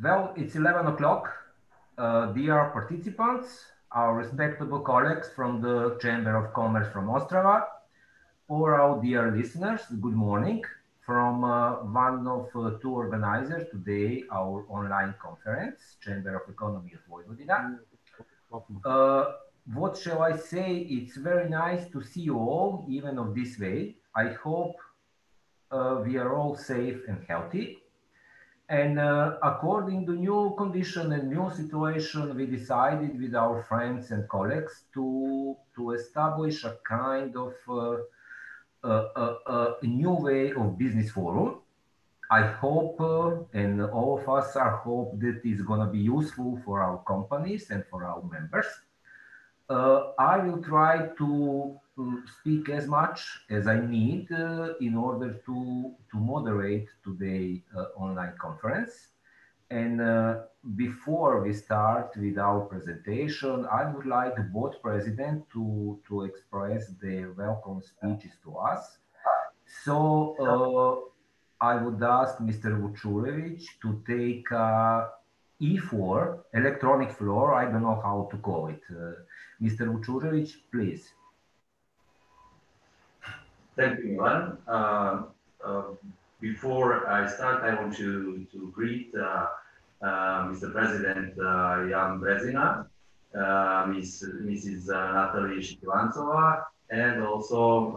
Well, it's 11 o'clock. Dear participants, our respectable colleagues from the Chamber of Commerce from Ostrava, or our dear listeners, good morning from one of two organizers today, our online conference, Chamber of Economy of Vojvodina. What shall I say? It's very nice to see you all, even of this way. I hope we are all safe and healthy. And according to new condition and new situation, we decided with our friends and colleagues to establish a kind of a new way of business forum. I hope, and all of us are hope that it's going to be useful for our companies and for our members. I will try to speak as much as I need in order to moderate today online conference. And before we start with our presentation, I would like both president to express their welcome speeches to us. So I would ask Mr. Vučurević to take E4, electronic floor. I don't know how to call it. Mr. Vučurević, please. Thank you, Ivan. Before I start, I want to greet Mr. President Jan Brezina, Mrs. Natalia Shkivancova, and also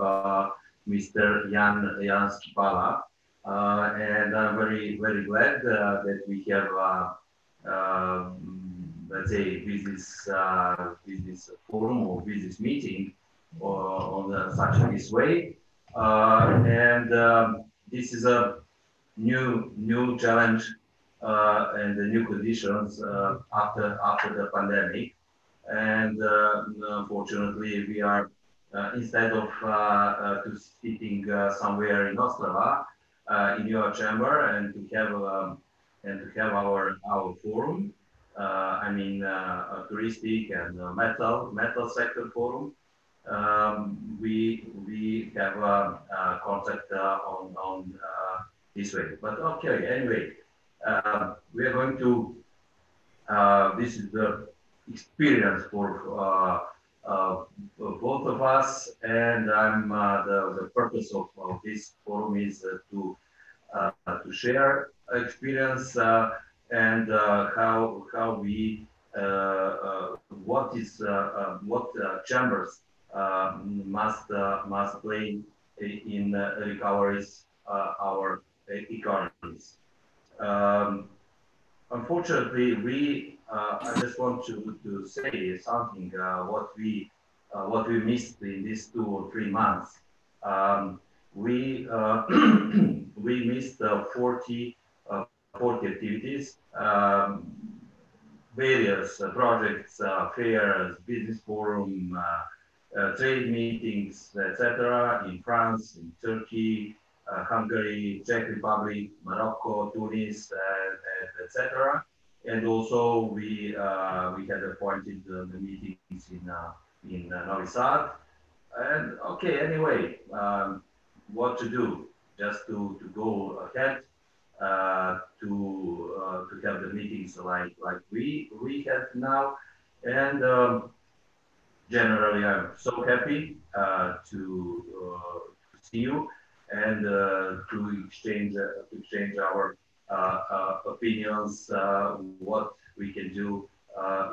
Mr. Jan Skipala. And I'm very glad that we have, let's say, business forum or business meeting on such this way. This is a new challenge and the new conditions after the pandemic. And unfortunately, we are instead of to sitting somewhere in Ostrava in your chamber and to have our forum. I mean, touristic and metal sector forum. We have contact on this way. But okay, anyway, we are going to. This is the experience for both of us, and I'm the purpose of this forum is to share experience and how we what chambers must play in recoveries our economies. Unfortunately, I just want to say something what we missed in these 2 or 3 months. We we missed 40 activities, various projects, fairs, business forum, trade meetings, etc. in France, in Turkey, Hungary, Czech Republic, Morocco, Tunis, etc. And also we had appointed the meetings in Novi Sad. And okay, anyway, what to do? Just to go ahead to have the meetings like we have now. And generally, I'm so happy to see you and to exchange our opinions, what we can do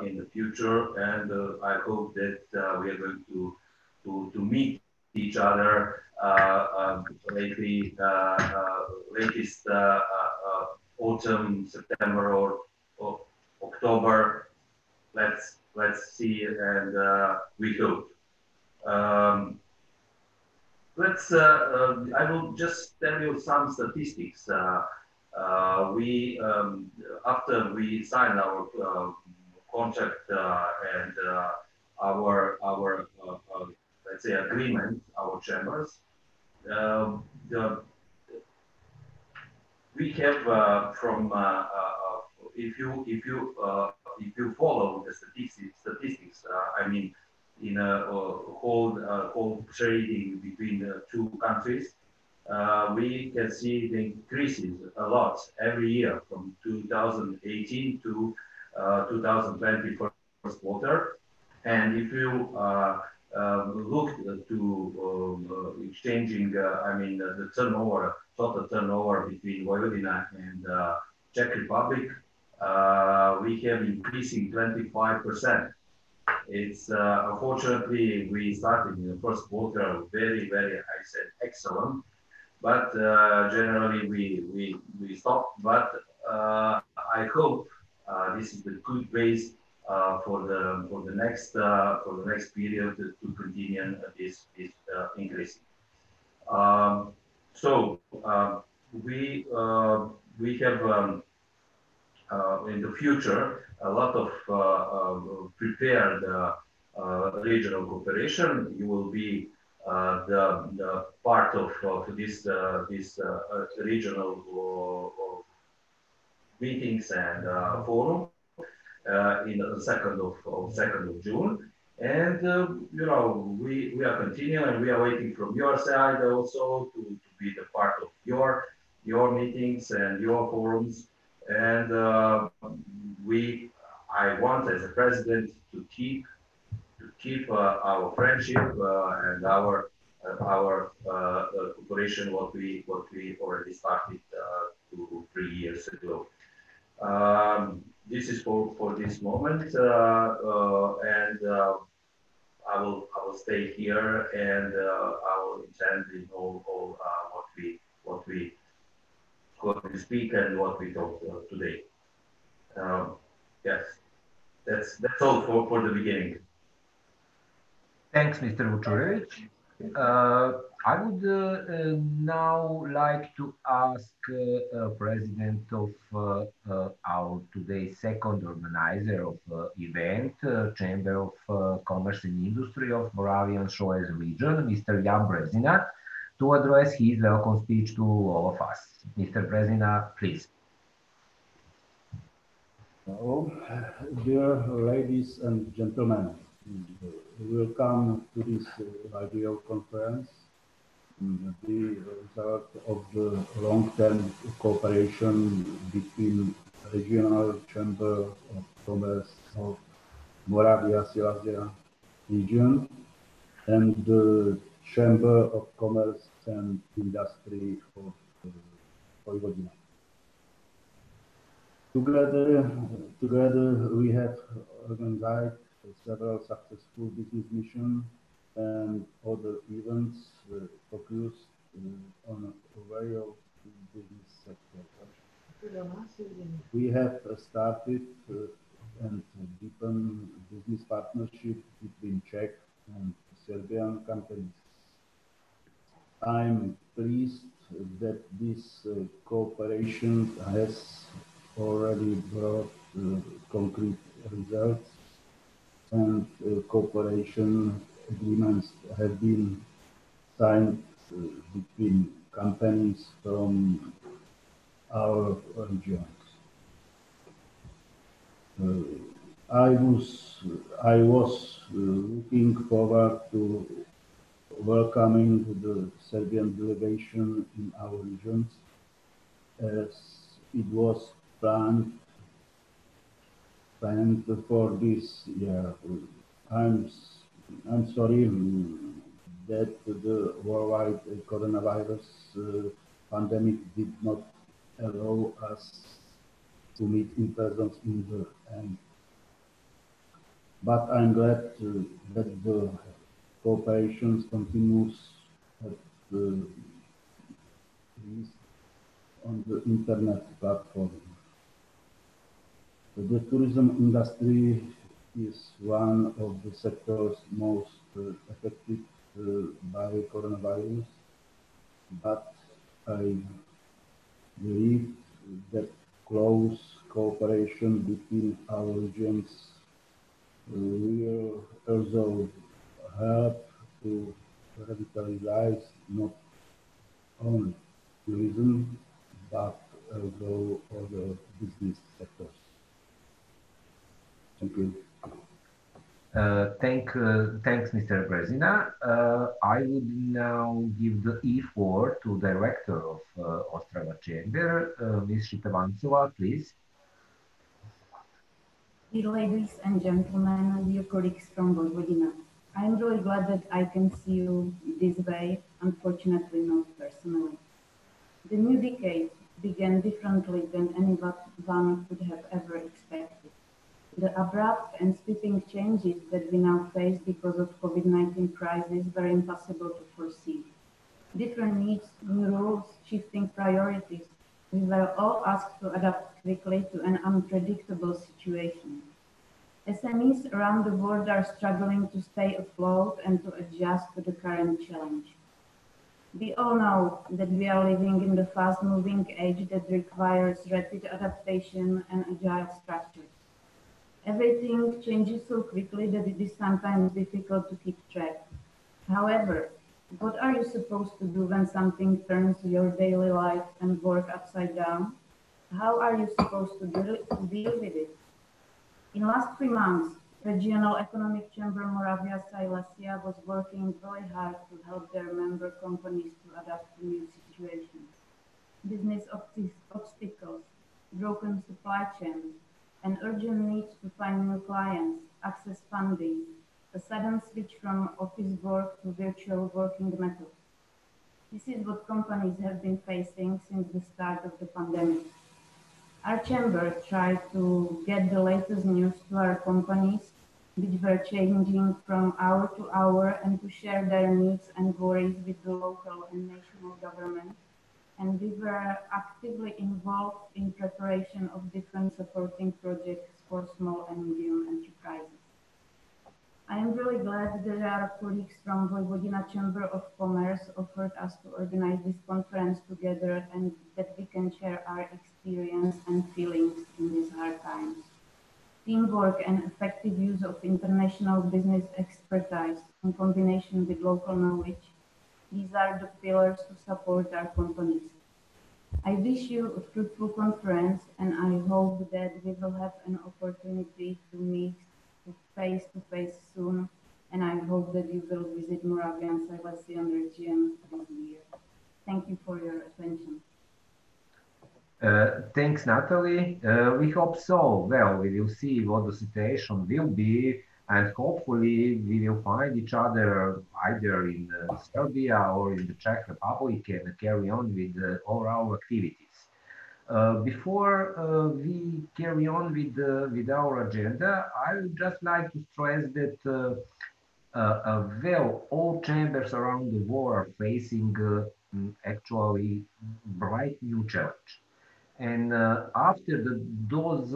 in the future. And I hope that we are going to meet each other lately, latest autumn, September or October. Let's see, and we hope. I will just tell you some statistics. We after we signed our contract and our let's say agreement, our chambers, we have from if you follow the statistics, I mean, in a whole trading between the two countries, we can see it increases a lot every year from 2018 to 2020 first quarter. And if you look to exchanging, the turnover, total turnover between Vojvodina and Czech Republic, we have increasing 25%. It's unfortunately we started in the first quarter very, very, I said, excellent, but generally we stopped. But I hope this is the good base for the next period to continue this increase. So we have in the future a lot of prepared regional cooperation. You will be the part of this regional meetings and forum in the 2nd of June. And we are continuing, and we are waiting from your side also to be the part of your meetings and your forums. And I want as a president to keep our friendship and our cooperation what we already started 3 years ago. This is for this moment, and I will stay here, and I will intend in all what we speak and what we talk today. Yes, that's all for the beginning. Thanks, Mr. Vučurević. I would now like to ask President of our today's second organizer of event, Chamber of Commerce and Industry of Moravian Shores region, Mr. Jan Brezina, to address his welcome speech to all of us. Mr. Brezina, please. Dear ladies and gentlemen, welcome to this video conference, the result of the long-term cooperation between Regional Chamber of Commerce of Moravia Silesia region and the Chamber of Commerce and Industry of Vojvodina. Together we have organized several successful business missions and other events focused on various business sectors. We have started and deepened business partnership between Czech and Serbian companies. I'm pleased that this cooperation has already brought concrete results, and cooperation agreements have been signed between companies from our regions. I was looking forward to welcoming the Serbian delegation in our regions, as it was planned for this year. I'm sorry that the worldwide coronavirus pandemic did not allow us to meet in person in the end. But I'm glad that the cooperation continues at least on the internet platform. The tourism industry is one of the sectors most affected by coronavirus, but I believe that close cooperation between our regions will also help to revitalize not only tourism but also other business sectors. Thank you. Thanks, Mr. Brezina. I would now give the floor to Director of Ostrava Chamber, Ms. Shitavantsova, please. Dear ladies and gentlemen, dear colleagues from Vojvodina, I am really glad that I can see you this way, unfortunately not personally. The new decade began differently than anyone could have ever expected. The abrupt and sweeping changes that we now face because of COVID-19 crisis were impossible to foresee. Different needs, new rules, shifting priorities. We were all asked to adapt quickly to an unpredictable situation. SMEs around the world are struggling to stay afloat and to adjust to the current challenge. We all know that we are living in the fast-moving age that requires rapid adaptation and agile structures. Everything changes so quickly that it is sometimes difficult to keep track. However, what are you supposed to do when something turns your daily life and work upside down? How are you supposed to deal with it? In last 3 months, Regional Economic Chamber Moravia Silesia was working very hard to help their member companies to adapt to new situations. Business obstacles, broken supply chains, and urgent needs to find new clients, access funding, a sudden switch from office work to virtual working methods. This is what companies have been facing since the start of the pandemic. Our chamber tried to get the latest news to our companies, which were changing from hour to hour, and to share their needs and worries with the local and national government. And we were actively involved in preparation of different supporting projects for small and medium enterprises. I am really glad that our colleagues from Vojvodina Chamber of Commerce offered us to organize this conference together and that we can share our experience and feelings in these hard times. Teamwork and effective use of international business expertise in combination with local knowledge, these are the pillars to support our companies. I wish you a fruitful conference, and I hope that we will have an opportunity to meet face to face soon, and I hope that you will visit Moravia and Silesian region this year. Thank you for your attention. Thanks, Natalie. We hope so. Well, we will see what the situation will be, and hopefully we will find each other either in Serbia or in the Czech Republic and carry on with all our activities. Before we carry on with our agenda, I would just like to stress that well, all chambers around the world are facing actually bright new challenge. And after those,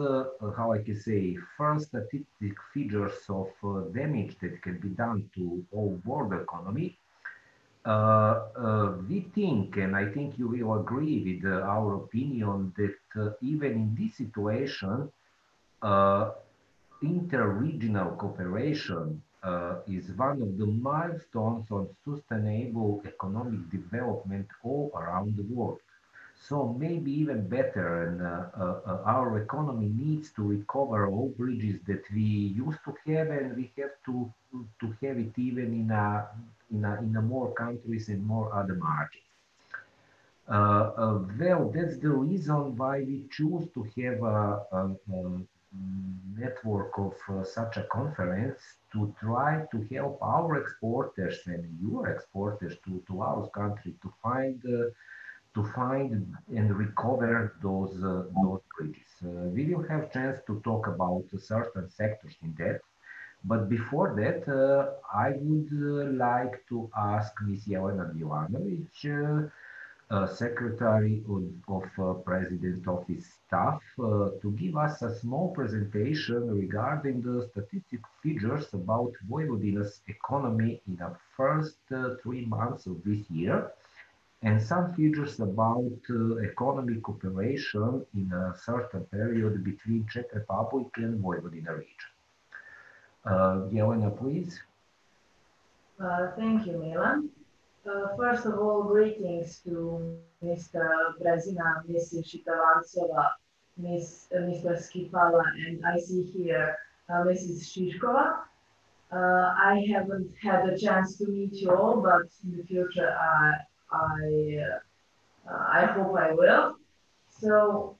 how I can say, first statistic figures of damage that can be done to all world economy, we think, and I think you will agree with our opinion, that even in this situation, uh, inter-regional cooperation is one of the milestones on sustainable economic development all around the world. So maybe even better, and our economy needs to recover all bridges that we used to have, and we have to have it even in a more countries and more other markets. Well, that's the reason why we choose to have a network of such a conference to try to help our exporters and your exporters to our country to find and recover those bridges. We will have chance to talk about certain sectors in that. But before that, I would like to ask Ms. Jelena Milanovic, Secretary of President Office Staff, to give us a small presentation regarding the statistic figures about Vojvodina's economy in the first 3 months of this year, and some figures about economic cooperation in a certain period between Czech Republic and Vojvodina region. Jelena, please. Thank you, Milan. First of all, greetings to Mr. Brezina, Mrs. Shitavantsova, Mr. Skipala, and I see here Mrs. Shishkova. I haven't had a chance to meet you all, but in the future, I hope I will. So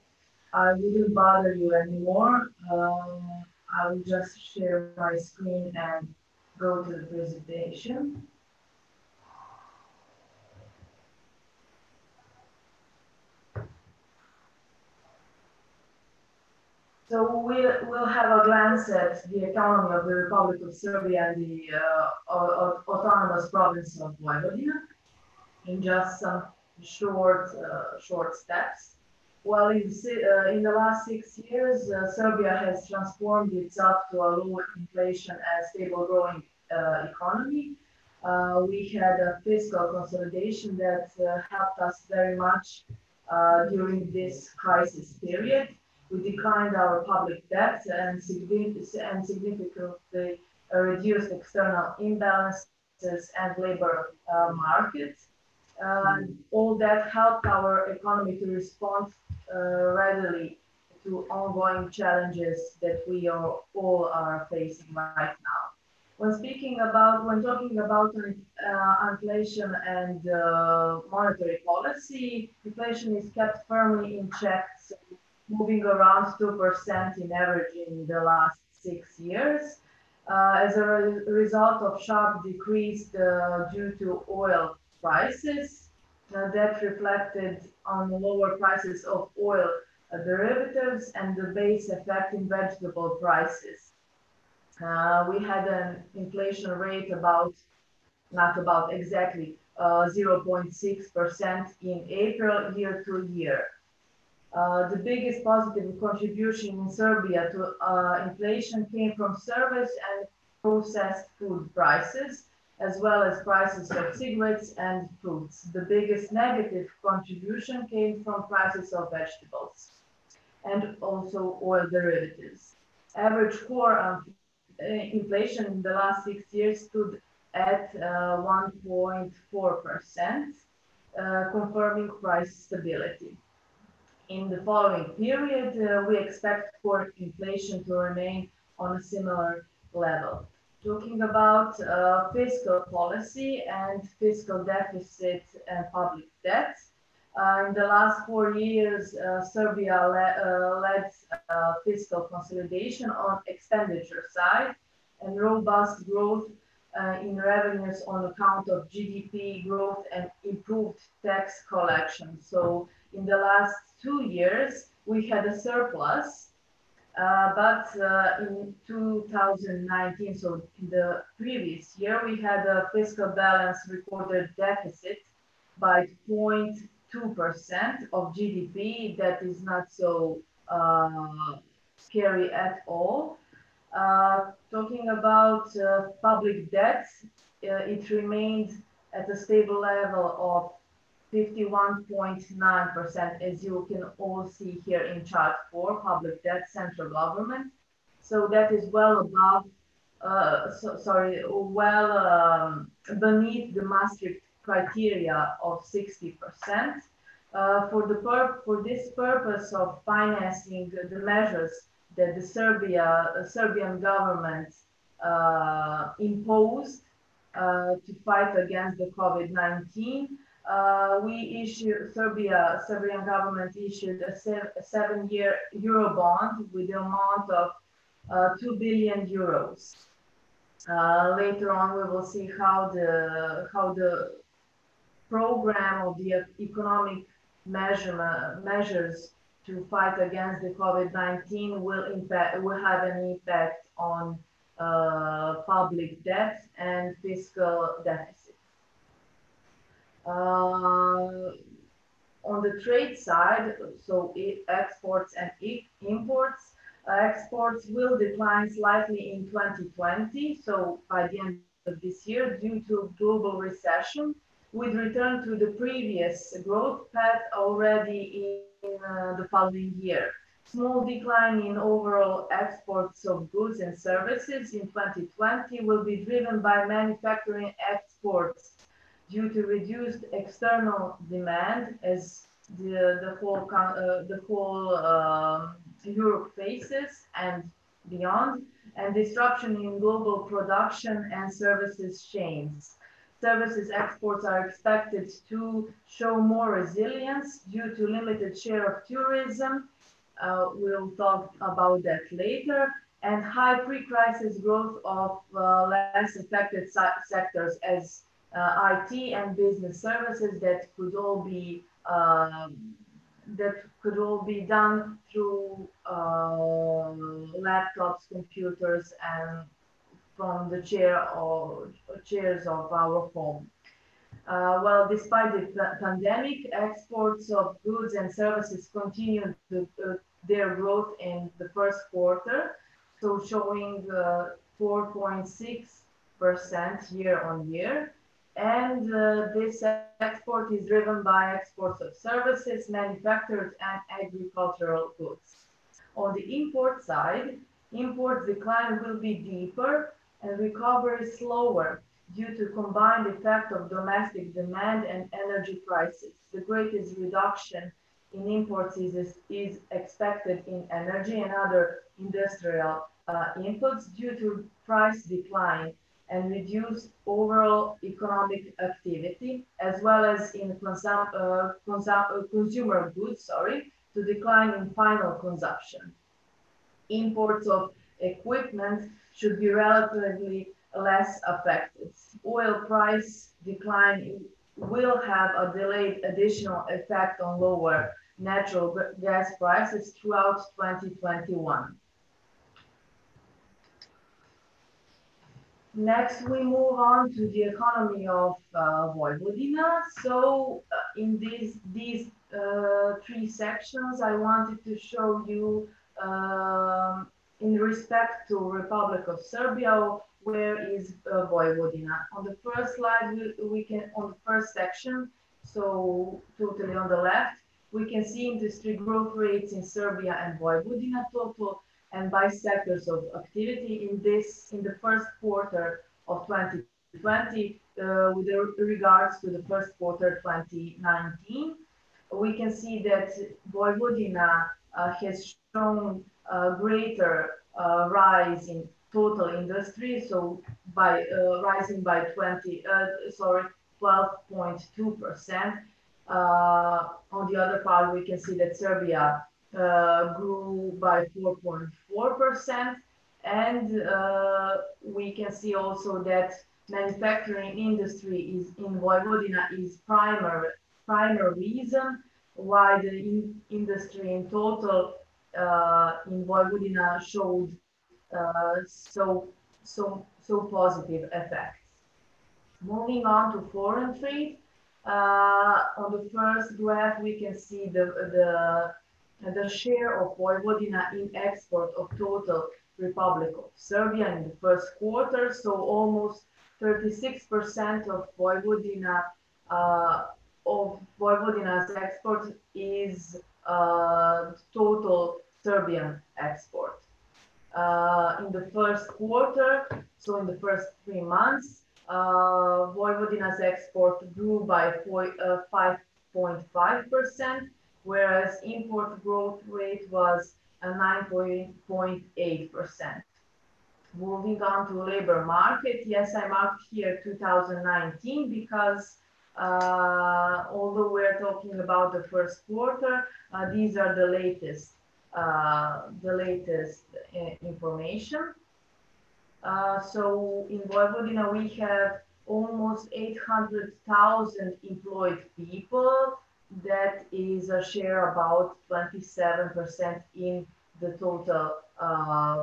I wouldn't bother you anymore. I will just share my screen and go to the presentation. So we'll have a glance at the economy of the Republic of Serbia and the autonomous province of Vojvodina in just some short steps. Well, in the last 6 years, Serbia has transformed itself to a low inflation and stable growing economy. We had a fiscal consolidation that helped us very much during this crisis period. We declined our public debt and significantly reduced external imbalances and labor markets. All that helped our economy to respond readily to ongoing challenges that we all are facing right now. When talking about inflation and monetary policy, inflation is kept firmly in check, so moving around 2% in average in the last 6 years. As a result of sharp decrease due to oil prices, that reflected on lower prices of oil derivatives and the base effect in vegetable prices. We had an inflation rate not about exactly 0.6% in April year to year. The biggest positive contribution in Serbia to inflation came from service and processed food prices, as well as prices of cigarettes and fruits. The biggest negative contribution came from prices of vegetables and also oil derivatives. Average core inflation in the last 6 years stood at 1.4%, confirming price stability. In the following period, we expect core inflation to remain on a similar level. Talking about fiscal policy and fiscal deficit and public debt, in the last 4 years, Serbia led fiscal consolidation on expenditure side and robust growth in revenues on account of GDP growth and improved tax collection. So in the last 2 years, we had a surplus, but in 2019, so in the previous year, we had a fiscal balance recorded deficit by 0.2% of GDP. That is not so scary at all. Talking about public debt, it remained at a stable level of 51.9%, as you can all see here in chart 4, public debt, central government. So that is well above, beneath the Maastricht criteria of 60%. For this purpose of financing the measures that the Serbian government imposed to fight against the COVID-19, Serbian government issued a 7-year Euro bond with the amount of 2 billion euros. Later on, we will see how the program of the economic measures to fight against the COVID-19 will have an impact on public debt and fiscal deficit. On the trade side, so exports and imports, exports will decline slightly in 2020, so by the end of this year, due to global recession, with return to the previous growth path already in the following year. Small decline in overall exports of goods and services in 2020 will be driven by manufacturing exports due to reduced external demand as the whole Europe faces, and beyond, and disruption in global production and services chains. Services exports are expected to show more resilience due to limited share of tourism. We'll talk about that later. And high pre-crisis growth of less affected sectors as IT and business services that could all be done through laptops, computers, and from the chairs of our home. Well, despite the pandemic, exports of goods and services continued their growth in the first quarter, so showing 4.6% year on year. And this export is driven by exports of services, manufactured and agricultural goods. On the import side, import decline will be deeper and recovery slower due to combined effect of domestic demand and energy prices. The greatest reduction in imports is expected in energy and other industrial inputs due to price decline and reduced overall economic activity, as well as in consumer goods, to decline in final consumption. Imports of equipment should be relatively less affected. Oil price decline will have a delayed additional effect on lower natural gas prices throughout 2021. Next, we move on to the economy of Vojvodina. So in these three sections, I wanted to show you in respect to Republic of Serbia, where is Vojvodina. On the first slide, on the first section, so totally on the left, we can see industry growth rates in Serbia and Vojvodina total and by sectors of activity in the first quarter of 2020 with regards to the first quarter 2019. We can see that Vojvodina has shown a greater rise in total industry, so by rising by 12.2%. On the other part, we can see that Serbia grew by 4.4%, and we can see also that manufacturing industry is in Vojvodina is primary reason why the industry in total in Vojvodina showed so positive effects. Moving on to foreign trade, on the first graph we can see the share of Vojvodina in export of total Republic of Serbia in the first quarter. So almost 36% of Vojvodina's export is total Serbian export. In the first quarter, so in the first 3 months, Vojvodina's export grew by 5.5%, whereas import growth rate was 9.8%. Moving on to labor market, yes, I marked here 2019 because although we're talking about the first quarter, these are the latest information. So in Vojvodina, we have almost 800,000 employed people. That is a share about 27% in the total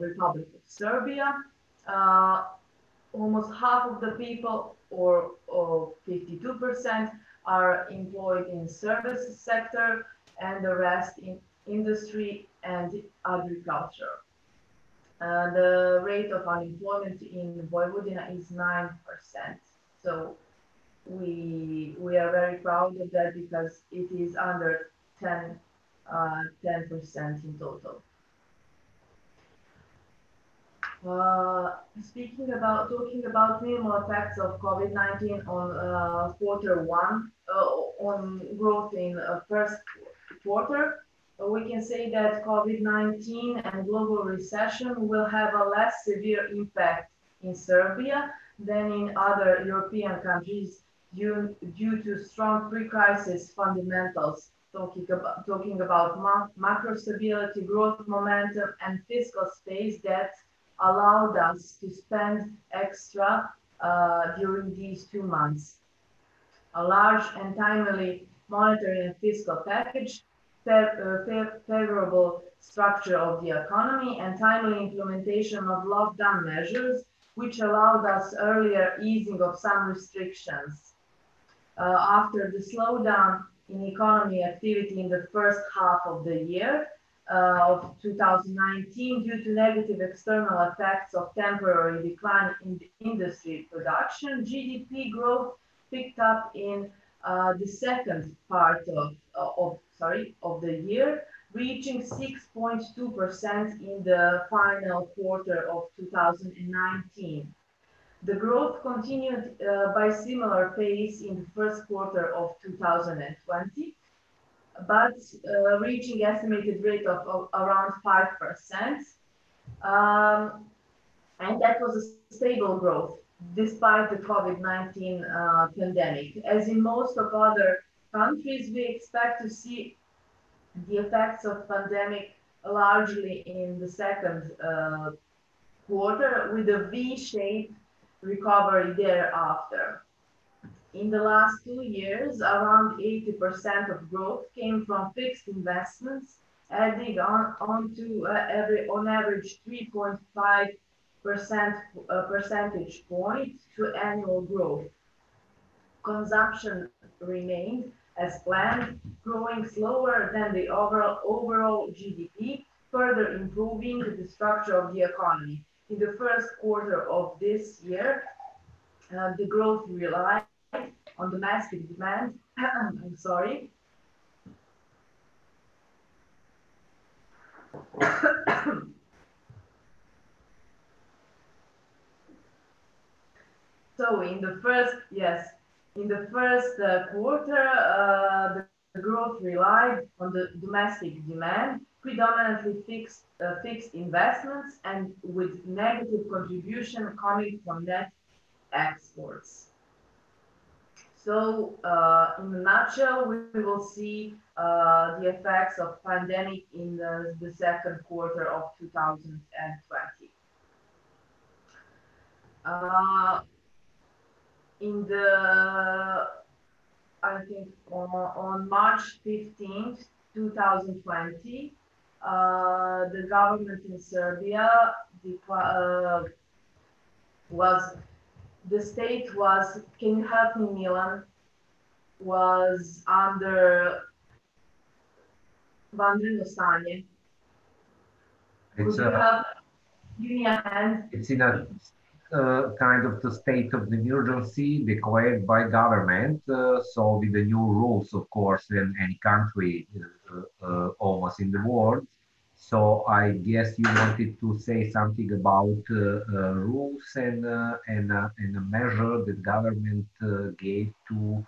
Republic of Serbia. Almost half of the people, or 52%, are employed in service sector, and the rest in industry and agriculture. The rate of unemployment in Vojvodina is 9%. So we are very proud of that because it is under 10% in total. Talking about minimal effects of COVID-19 on quarter one, on growth in first quarter. we can say that COVID-19 and global recession will have a less severe impact in Serbia than in other European countries due to strong pre-crisis fundamentals, talking about macro stability, growth momentum, and fiscal space that allowed us to spend extra during these 2 months. A large and timely monetary and fiscal package, favorable structure of the economy, and timely implementation of lockdown measures, which allowed us earlier easing of some restrictions. After the slowdown in economy activity in the first half of the year of 2019 due to negative external effects of temporary decline in the industry production, GDP growth picked up in the second part of the year, reaching 6.2% in the final quarter of 2019. The growth continued by similar pace in the first quarter of 2020, but reaching estimated rate of around 5%. And that was a stable growth despite the COVID-19 pandemic. As in most of other countries, we expect to see the effects of pandemic largely in the second quarter with a V-shaped recovery thereafter. In the last 2 years, around 80% of growth came from fixed investments, adding on average 3.5 percentage point to annual growth. Consumption remained as planned, growing slower than the overall GDP, further improving the structure of the economy. In the first quarter of this year, the growth relied on domestic demand. I'm sorry. So in the first quarter, the growth relied on the domestic demand, predominantly fixed investments, and with negative contribution coming from net exports. So in a nutshell, we will see the effects of pandemic in the second quarter of 2020. I think on March 15th, 2020, the government in Serbia can you help me, Milan, was under vanredno stanje. Could you help? Give me a hand. It's in a kind of the state of emergency declared by government. So with the new rules, of course, in any country, almost in the world. So I guess you wanted to say something about rules and a measure that government gave to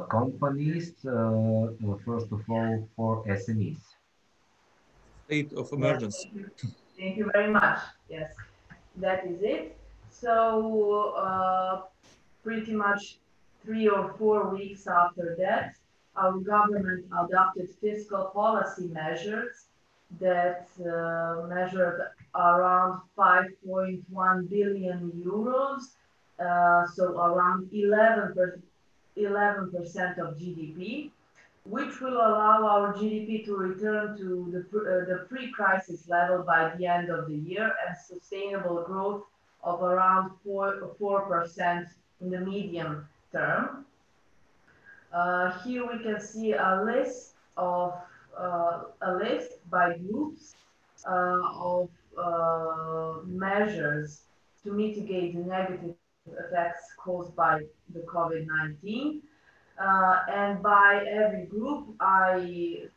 companies, first of all, for SMEs. State of emergency. Yes, thank you very much. Yes, that is it. So pretty much 3 or 4 weeks after that, our government adopted fiscal policy measures that measured around 5.1 billion euros, so around 11% of GDP, which will allow our GDP to return to the pre-crisis level by the end of the year and sustainable growth of around 4% in the medium term. Here we can see a list by groups of measures to mitigate the negative effects caused by the COVID-19. And by every group, I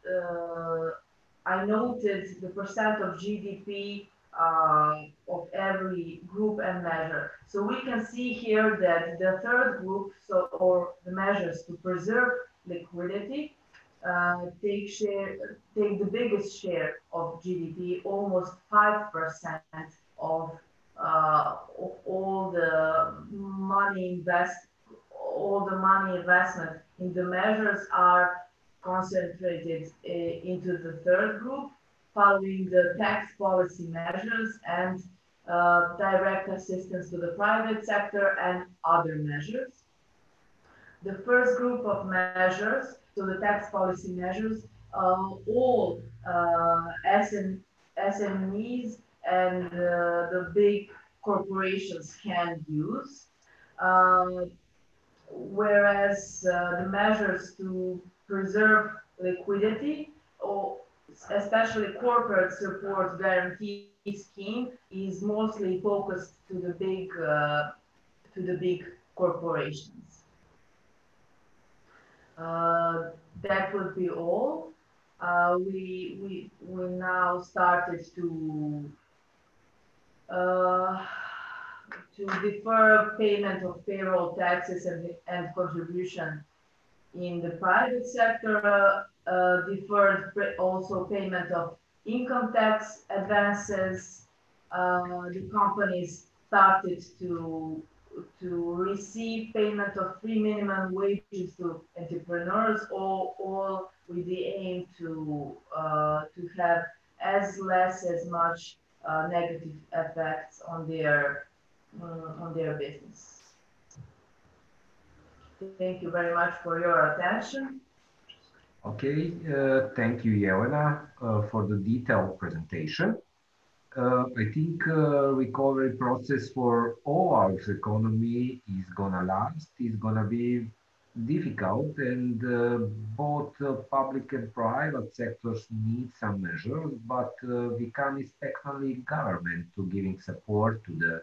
noted the percent of GDP of every group and measure. So we can see here that the third group, or the measures to preserve liquidity, take the biggest share of GDP, almost 5% of all the money investment in the measures are concentrated into the third group, following the tax policy measures and direct assistance to the private sector and other measures. The first group of measures, so the tax policy measures, all SMEs and the big corporations can use, whereas the measures to preserve liquidity, or especially corporate support guarantee scheme, is mostly focused to the big corporations. That would be all. We now started to defer payment of payroll taxes and contribution in the private sector, deferred also payment of income tax advances. The companies started to receive payment of free minimum wages to entrepreneurs, all with the aim to have as much negative effects on their business. Thank you very much for your attention. Okay, thank you, Jelena, for the detailed presentation. I think recovery process for all our economy is gonna last, is gonna be difficult, and both public and private sectors need some measures, but we can expect only government to giving support to the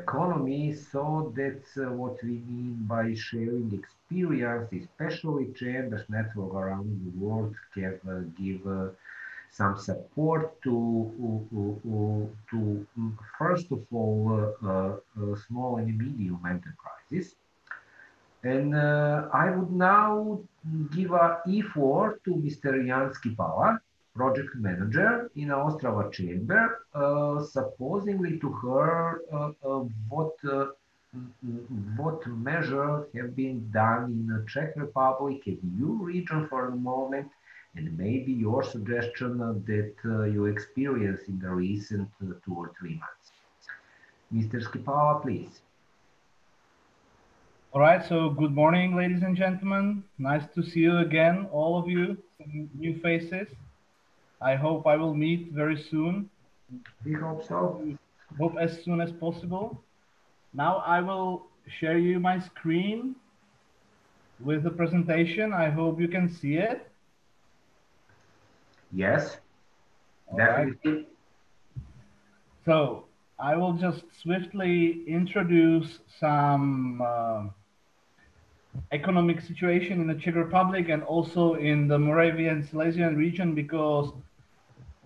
economy. So that's what we mean by sharing experience, especially Chambers network around the world can give some support to first of all small and medium enterprises. And I would now give a E4 to Mr. Jan Skipala, project manager in Ostrava Chamber, supposedly to her what measures have been done in the Czech Republic and EU region for the moment, and maybe your suggestion that you experienced in the recent 2 or 3 months. Mr. Skipala, please. All right, so good morning, ladies and gentlemen. Nice to see you again, all of you, some new faces. I hope I will meet very soon. We hope so. Hope as soon as possible. Now I will share you my screen with the presentation. I hope you can see it. Yes, All definitely. right. So I will just swiftly introduce some economic situation in the Czech Republic and also in the Moravian Silesian region, because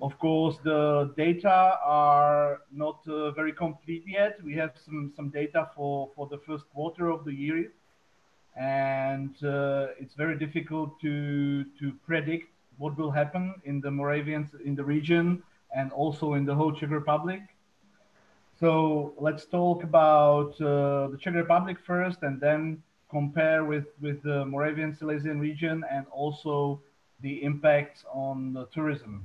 of course the data are not very complete yet. We have some data for the first quarter of the year, and it's very difficult to predict what will happen in the Moravians in the region and also in the whole Czech Republic. So let's talk about the Czech Republic first, and then compare with the Moravian Silesian region and also the impacts on the tourism.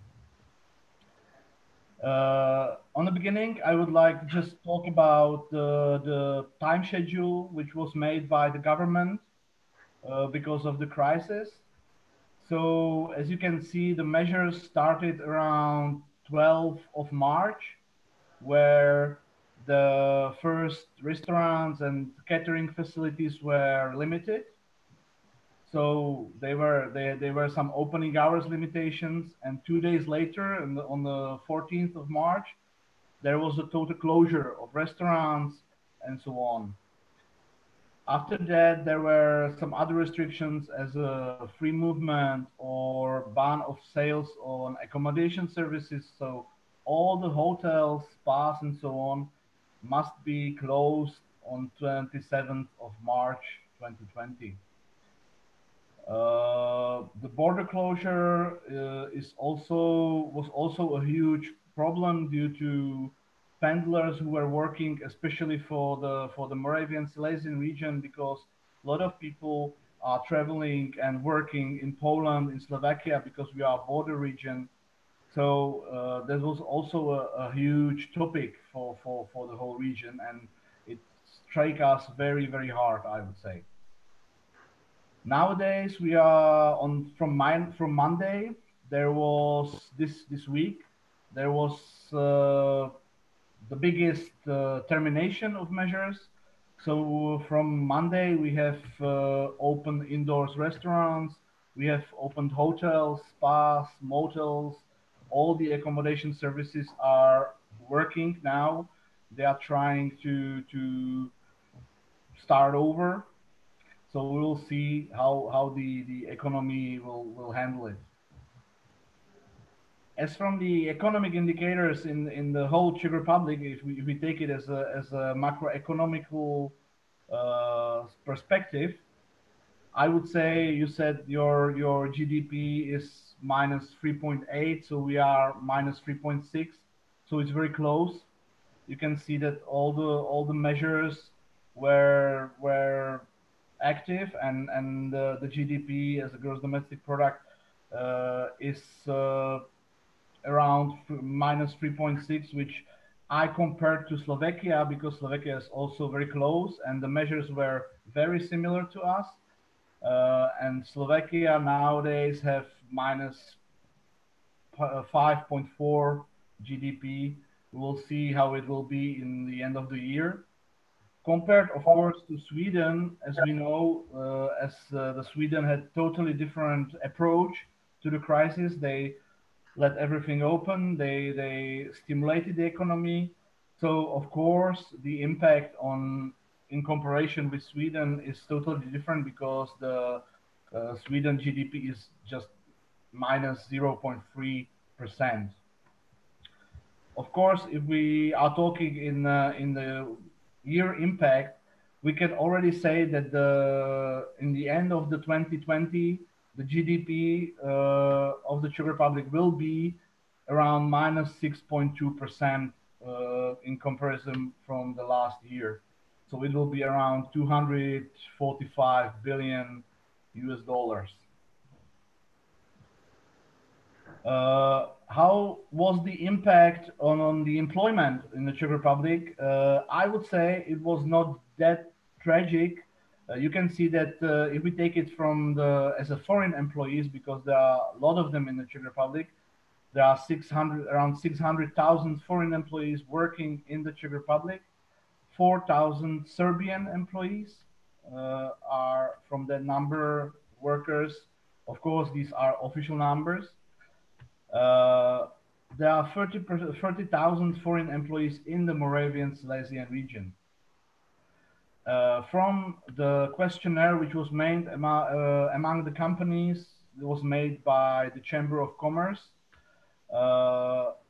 On the beginning, I would like to just talk about the time schedule which was made by the government because of the crisis. So as you can see, the measures started around 12th of March, where the first restaurants and catering facilities were limited. So there were some opening hours limitations, and 2 days later, on the 14th of March, there was a total closure of restaurants and so on. After that, there were some other restrictions as a free movement or ban of sales on accommodation services. So all the hotels, spas, and so on must be closed on 27th of March 2020. The border closure was also a huge problem due to pendlers who were working, especially for the Moravian Silesian region, because a lot of people are traveling and working in Poland, in Slovakia, because we are a border region. So that was also a huge topic for the whole region, and it struck us very, very hard, I would say. Nowadays, we are on from Monday. There was this week. There was the biggest termination of measures. So from Monday, we have opened indoors restaurants. We have opened hotels, spas, motels. All the accommodation services are working now. They are trying to start over. So we will see how the economy will handle it. As from the economic indicators in the whole Czech Republic, if we take it as a macroeconomical perspective, I would say you said your GDP is minus 3.8, so we are minus 3.6, so it's very close. You can see that all the measures were active, and the GDP as a gross domestic product is around minus 3.6, which I compared to Slovakia, because Slovakia is also very close and the measures were very similar to us. And Slovakia nowadays have minus 5.4 GDP. We'll see how it will be in the end of the year. Compared, of course, to Sweden, as we know, the Sweden had totally different approach to the crisis. They let everything open. They stimulated the economy. So, of course, the impact in comparison with Sweden is totally different, because the Sweden GDP is just minus 0.3%. Of course, if we are talking in the year impact, we can already say that in the end of the 2020, the GDP of the Czech Republic will be around minus 6.2% in comparison from the last year. So it will be around 245 billion US dollars. How was the impact on the employment in the Czech Republic? I would say it was not that tragic. You can see that if we take it from as a foreign employees, because there are a lot of them in the Czech Republic, there are around 600,000 foreign employees working in the Czech Republic. 4,000 Serbian employees are from that number workers. Of course, these are official numbers. There are 30,000 foreign employees in the Moravian Silesian region. From the questionnaire which was made among the companies, it was made by the Chamber of Commerce.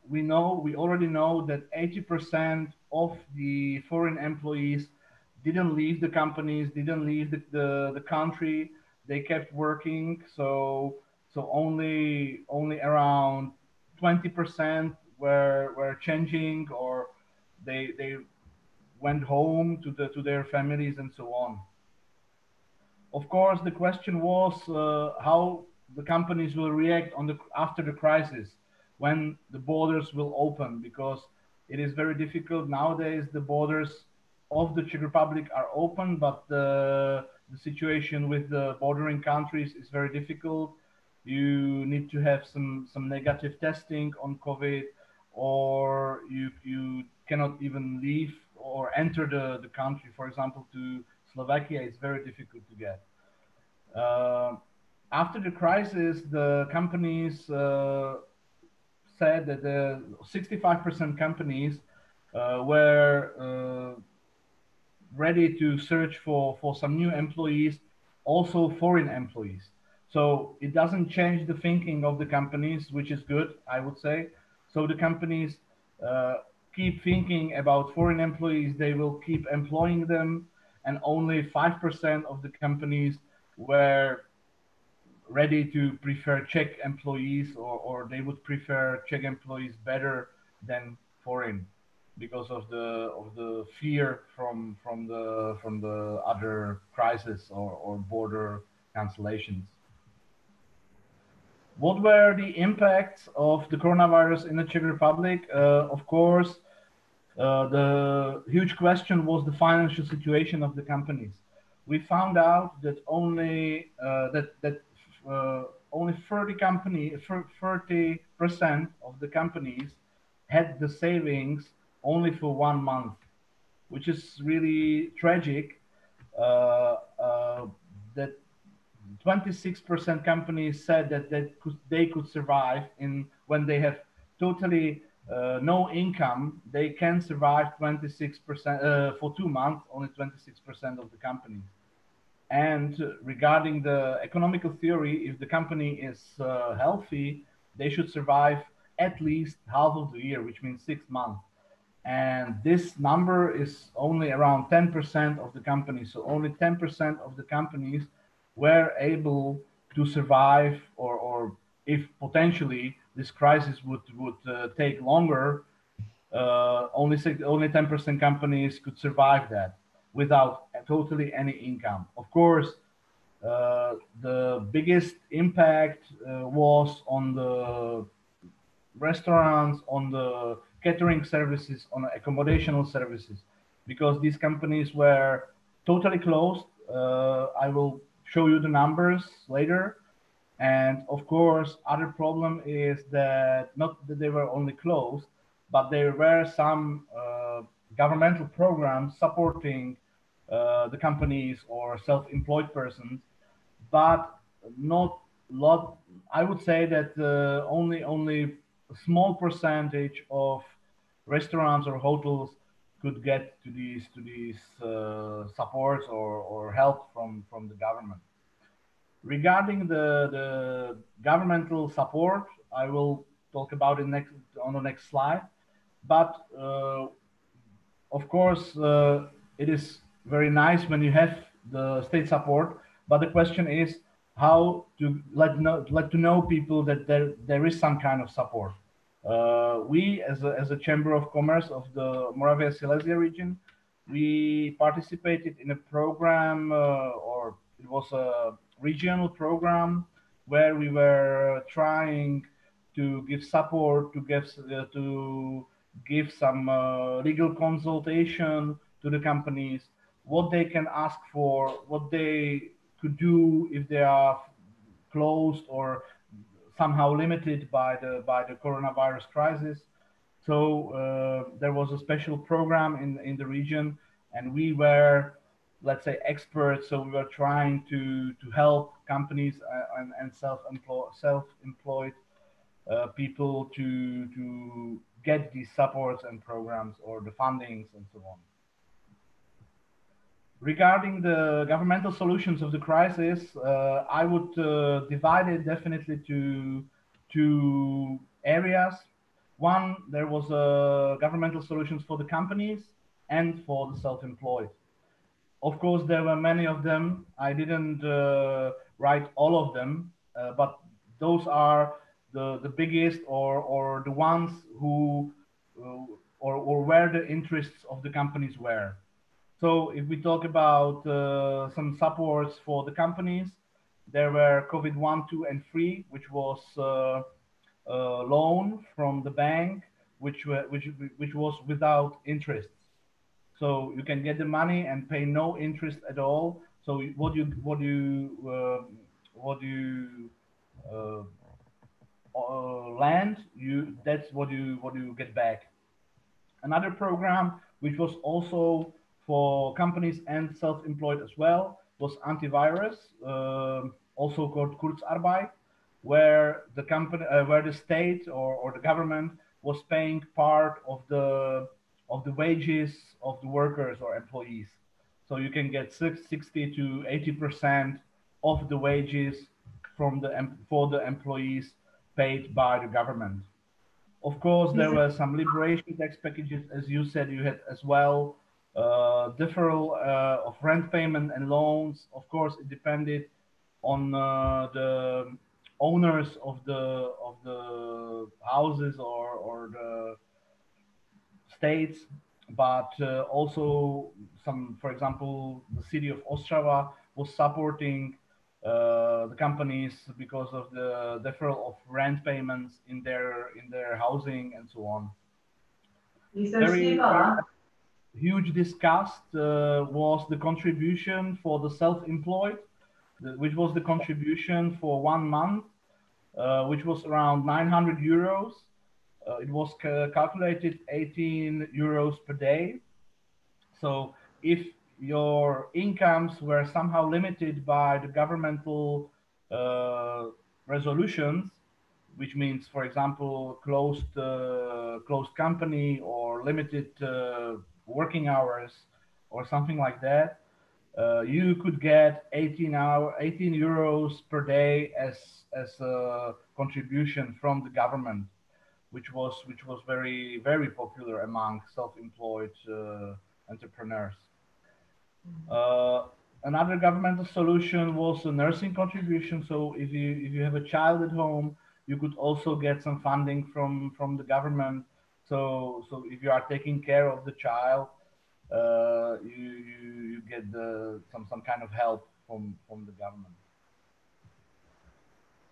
We already know that 80% of the foreign employees didn't leave the companies, didn't leave the country. They kept working. So only around 20% were changing, or they went home to their families and so on. Of course, the question was how the companies will react after the crisis, when the borders will open, because it is very difficult nowadays. The borders of the Czech Republic are open, but the situation with the bordering countries is very difficult. You need to have some negative testing on COVID, or you cannot even leave or enter the country. For example, to Slovakia, it's very difficult to get. After the crisis, the companies said that the 65% companies were ready to search for some new employees, also foreign employees. So it doesn't change the thinking of the companies, which is good, I would say. So the companies keep thinking about foreign employees, they will keep employing them, and only 5% of the companies were ready to prefer Czech employees, or they would prefer Czech employees better than foreign, because of the fear from the other crisis or border cancellations. What were the impacts of the coronavirus in the Czech Republic? Of course, the huge question was the financial situation of the companies. We found out that only only 30% of the companies had the savings only for 1 month, which is really tragic. That 26% companies said that they could survive when they have totally no income. They can survive 26% for 2 months. Only 26% of the companies. And regarding the economical theory, if the company is healthy, they should survive at least half of the year, which means 6 months. And this number is only around 10% of the companies. So only 10% of the companies were able to survive, or if potentially this crisis would take longer, only 10% companies could survive that without totally any income. Of course, the biggest impact was on the restaurants, on the catering services, on accommodational services, because these companies were totally closed. I will show you the numbers later. And of course, other problem is that not that they were only closed, but there were some governmental programs supporting the companies or self-employed persons, but not a lot. I would say that only a small percentage of restaurants or hotels could get to these supports or help from the government. Regarding the governmental support, I will talk about it on the next slide. But of course, it is very nice when you have the state support. But the question is how to let to know people that there is some kind of support. We, as a Chamber of Commerce of the Moravia Silesia region, we participated in a program, or it was a regional program, where we were trying to give support, to give some legal consultation to the companies, what they can ask for, what they could do if they are closed or somehow limited by the coronavirus crisis. So there was a special program in the region, and we were, let's say, experts. So we were trying to help companies and self-employed people to get these supports and programs or the fundings and so on. Regarding the governmental solutions of the crisis, I would divide it definitely to two areas. One, there was governmental solutions for the companies and for the self-employed. Of course, there were many of them. I didn't write all of them, but those are the biggest or the ones who or where the interests of the companies were. So if we talk about some supports for the companies, there were COVID 1, 2, and 3, which was a loan from the bank, which was without interest. So you can get the money and pay no interest at all. So what you lend, that's what you get back. Another program, which was also for companies and self-employed as well, was antivirus, also called Kurzarbeit, where the company, where the state or the government was paying part of the wages of the workers or employees. So you can get 60 to 80% of the wages for the employees paid by the government. Of course, there were some liberation tax packages, as you said, you had as well, deferral of rent payment and loans. Of course, it depended on the owners of the houses or the states, but also some, for example, the city of Ostrava was supporting the companies because of the deferral of rent payments in their housing and so on. Mr. Very Siva, huge discussed was the contribution for the self-employed, which was the contribution for 1 month, which was around 900 euros. It was calculated 18 euros per day. So if your incomes were somehow limited by the governmental resolutions, which means, for example, closed company or limited working hours or something like that, you could get 18 euros per day as a contribution from the government, which was very popular among self-employed entrepreneurs. Another governmental solution was a nursing contribution. So if you have a child at home, you could also get some funding from the government. So if you are taking care of the child, you get some kind of help from the government.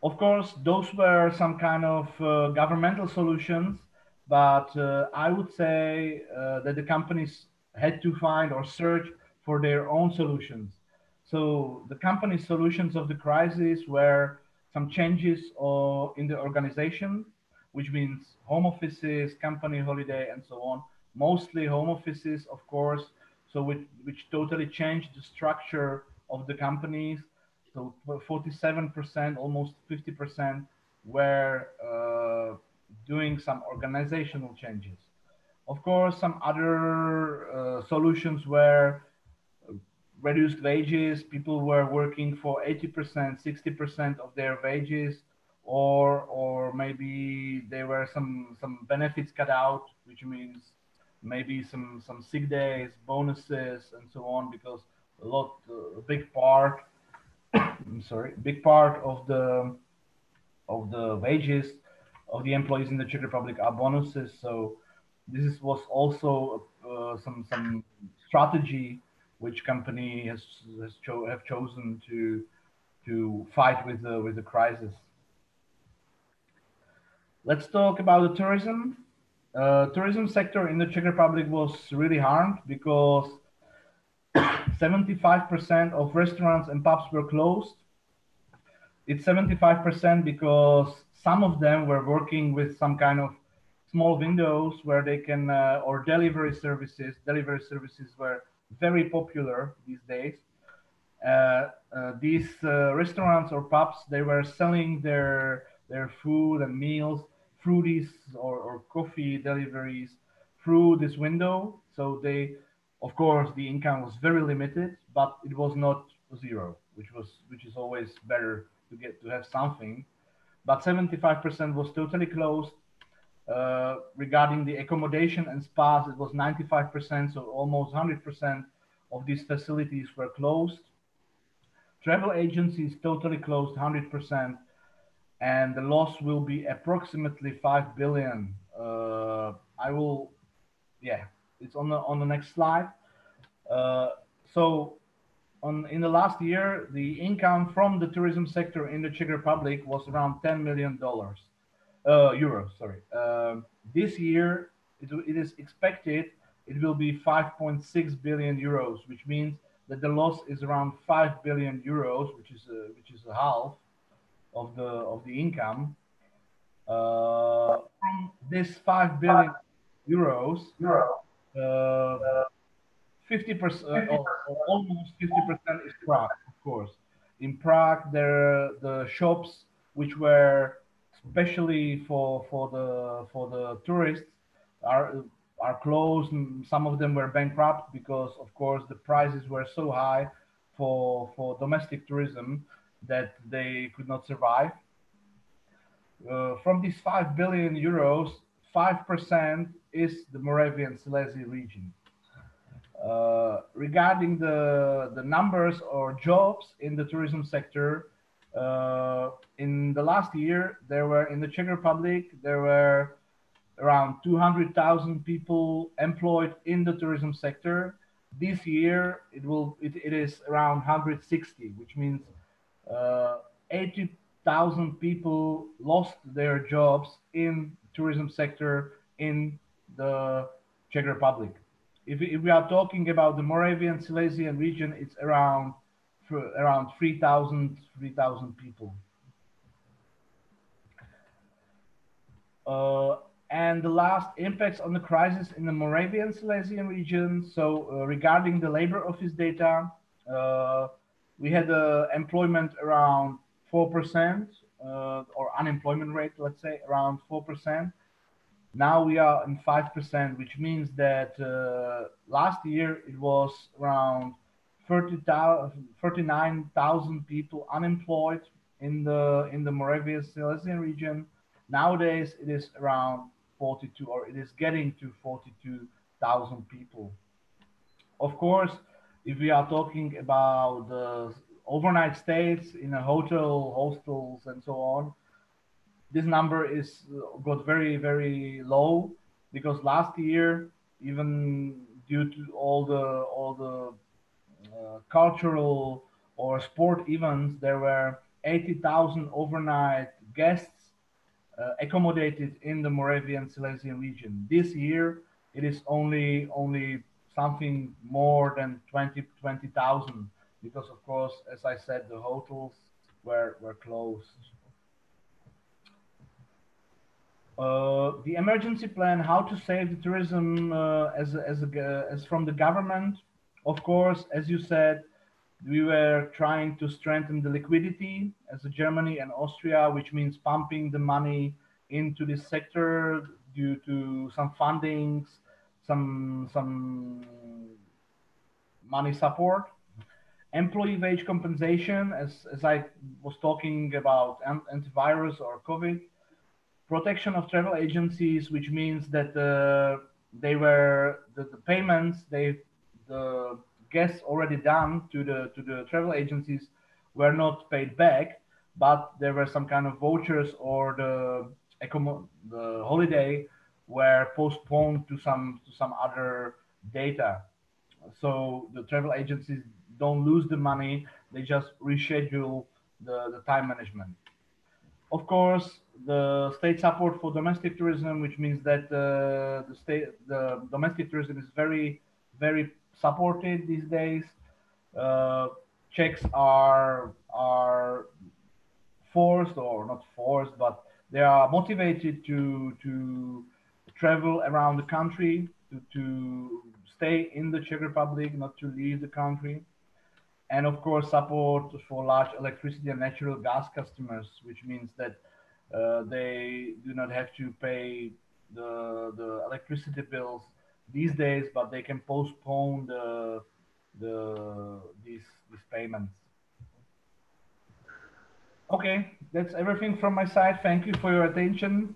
Of course, those were some kind of governmental solutions, but I would say that the companies had to find or search for their own solutions. So the company solutions of the crisis were some changes in the organization, which means home offices, company holiday, and so on. Mostly home offices, of course, so which totally changed the structure of the companies. So 47%, almost 50% were doing some organizational changes. Of course, some other solutions were reduced wages. People were working for 80%, 60% of their wages, or maybe there were some benefits cut out, which means maybe some sick days, bonuses, and so on, because a big part big part of the wages of the employees in the Czech Republic are bonuses. So this was also some strategy which company have chosen to fight with the crisis. Let's talk about the tourism. Tourism sector in the Czech Republic was really harmed because 75% of restaurants and pubs were closed. It's 75% because some of them were working with some kind of small windows where they can, or delivery services. Delivery services were very popular these days. These restaurants or pubs, they were selling their food and meals through these or coffee deliveries through this window. So they, of course, the income was very limited, but it was not zero, which is always better to have something. But 75% was totally closed. Regarding the accommodation and spas, it was 95%, so almost 100% of these facilities were closed. Travel agencies totally closed 100%, and the loss will be approximately 5 billion. It's on the next slide. In the last year, the income from the tourism sector in the Czech Republic was around $10 million. Euros, sorry. This year, it is expected it will be 5.6 billion euros, which means that the loss is around 5 billion euros, which is a half of the income. This 5 billion euros, 50% or almost 50% is Prague, of course. In Prague, the shops which were especially for the tourists are closed. Some of them were bankrupt because, of course, the prices were so high for domestic tourism that they could not survive. From these 5 billion euros, 5% is the Moravian Silesia region. Regarding the numbers or jobs in the tourism sector, In the last year, there were in the Czech Republic, there were around 200,000 people employed in the tourism sector. This year, it is around 160, which means 80,000 people lost their jobs in tourism sector in the Czech Republic. If we are talking about the Moravian Silesian region, it's around 3,000 people. And the last impacts on the crisis in the Moravian Silesian region. So regarding the labor office data, we had employment around 4%, or unemployment rate, let's say around 4%. Now we are in 5%, which means that last year it was around 39,000 people unemployed in the Moravian Silesian region. Nowadays it is around 42, or it is getting to 42,000 people. Of course, if we are talking about the overnight stays in a hotel, hostels, and so on, this number is got very, very low, because last year, even due to all the cultural or sport events, there were 80,000 overnight guests accommodated in the Moravian Silesian region. This year, it is only something more than 20,000, because of course, as I said, the hotels were closed. The emergency plan, how to save the tourism as from the government. Of course, as you said, we were trying to strengthen the liquidity as Germany and Austria, which means pumping the money into this sector due to some fundings, some money support. Employee wage compensation, as I was talking about antivirus or COVID. Protection of travel agencies, which means that the payments the guests already done to the travel agencies were not paid back, but there were some kind of vouchers, or the holiday were postponed to some other data. So the travel agencies don't lose the money; they just reschedule the time management. Of course, the state support for domestic tourism, which means that the domestic tourism is very, very supported these days. Czechs are forced, or not forced, but they are motivated to travel around the country, to stay in the Czech Republic, not to leave the country. And of course, support for large electricity and natural gas customers, which means that they do not have to pay the electricity bills these days, but they can postpone these payments. Okay, that's everything from my side. Thank you for your attention.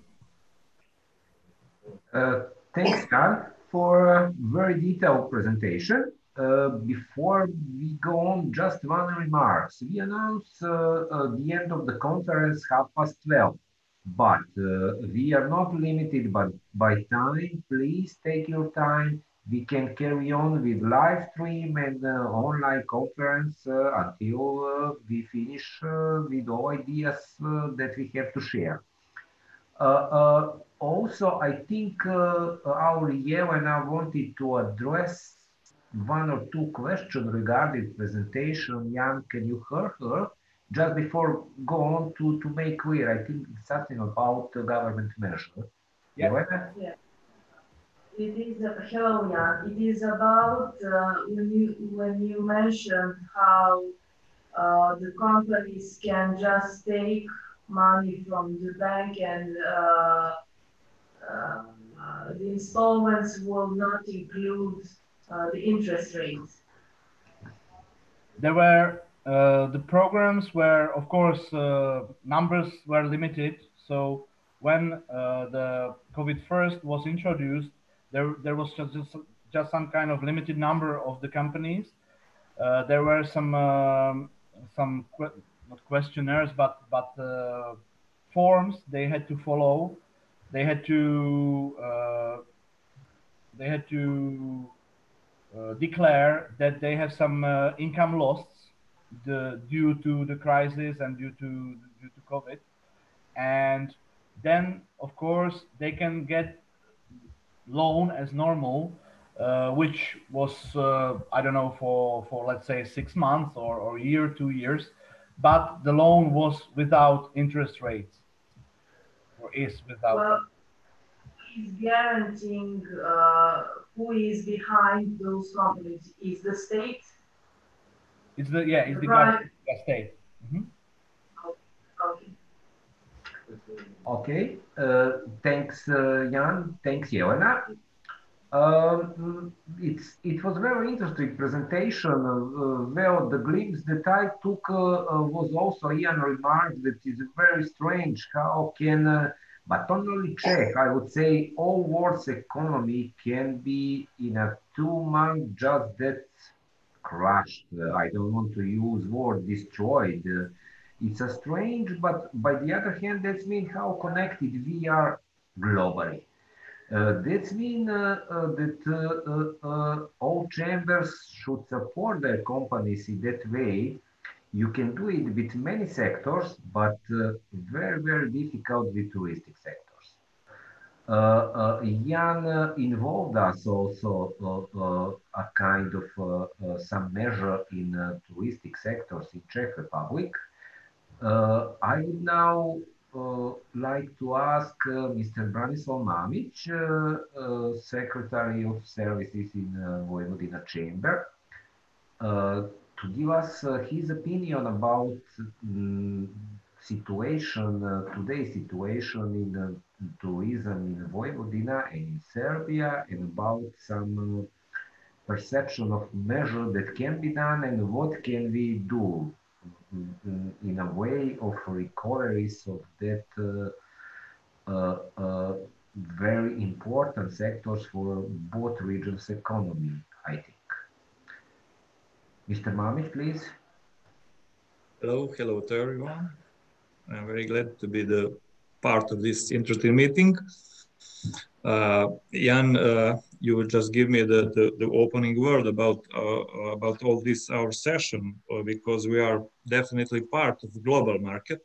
Thanks, Jan, for a very detailed presentation. Before we go on, just one remark. We announced the end of the conference 12:30, but we are not limited by time. Please take your time. We can carry on with live stream and online conference until we finish with all ideas that we have to share. Also, I think our Yelena wanted to address one or two questions regarding presentation. Jan, can you hear her? Just before go on to make clear, I think something about the government measure. Yeah. Yeah. It is hello, Jan. It is about when you mentioned how the companies can just take money from the bank, and the installments will not include the interest rates. There were the programs where, of course, numbers were limited. So when the COVID first was introduced, there was just some kind of limited number of the companies. There were some not questionnaires, but forms they had to follow. They had to declare that they have some income loss due to the crisis and due to COVID, and then of course they can get loan as normal, which was I don't know for let's say 6 months or a year, 2 years, but the loan was without interest rates, or is without. Well, is guaranteeing who is behind those companies? Is the state? It's the The government, the state. Mhm. Okay. Okay, thanks, Jan. Thanks, Jelena. It was very interesting presentation. Well, the glimpse that I took was also Ian remarked that it's very strange how can, but not only Czech, I would say all world's economy can be in a 2 month just that crushed. I don't want to use word destroyed. It's a strange, but by the other hand, that's mean how connected we are globally. That means that all chambers should support their companies in that way. You can do it with many sectors, but very, very difficult with touristic sectors. Jan involved us also a kind of some measure in touristic sectors in Czech Republic. I would now like to ask Mr. Branislav Mamic, Secretary of Services in Vojvodina Chamber, to give us his opinion about today's situation in tourism in Vojvodina and in Serbia, and about some perception of measure that can be done and what can we do in a way of recoveries of that very important sectors for both regions' economy, I think. Mr. Mamic, please. Hello to everyone. I'm very glad to be the part of this interesting meeting. Jan, you will just give me the opening word about all this our session, because we are definitely part of the global market,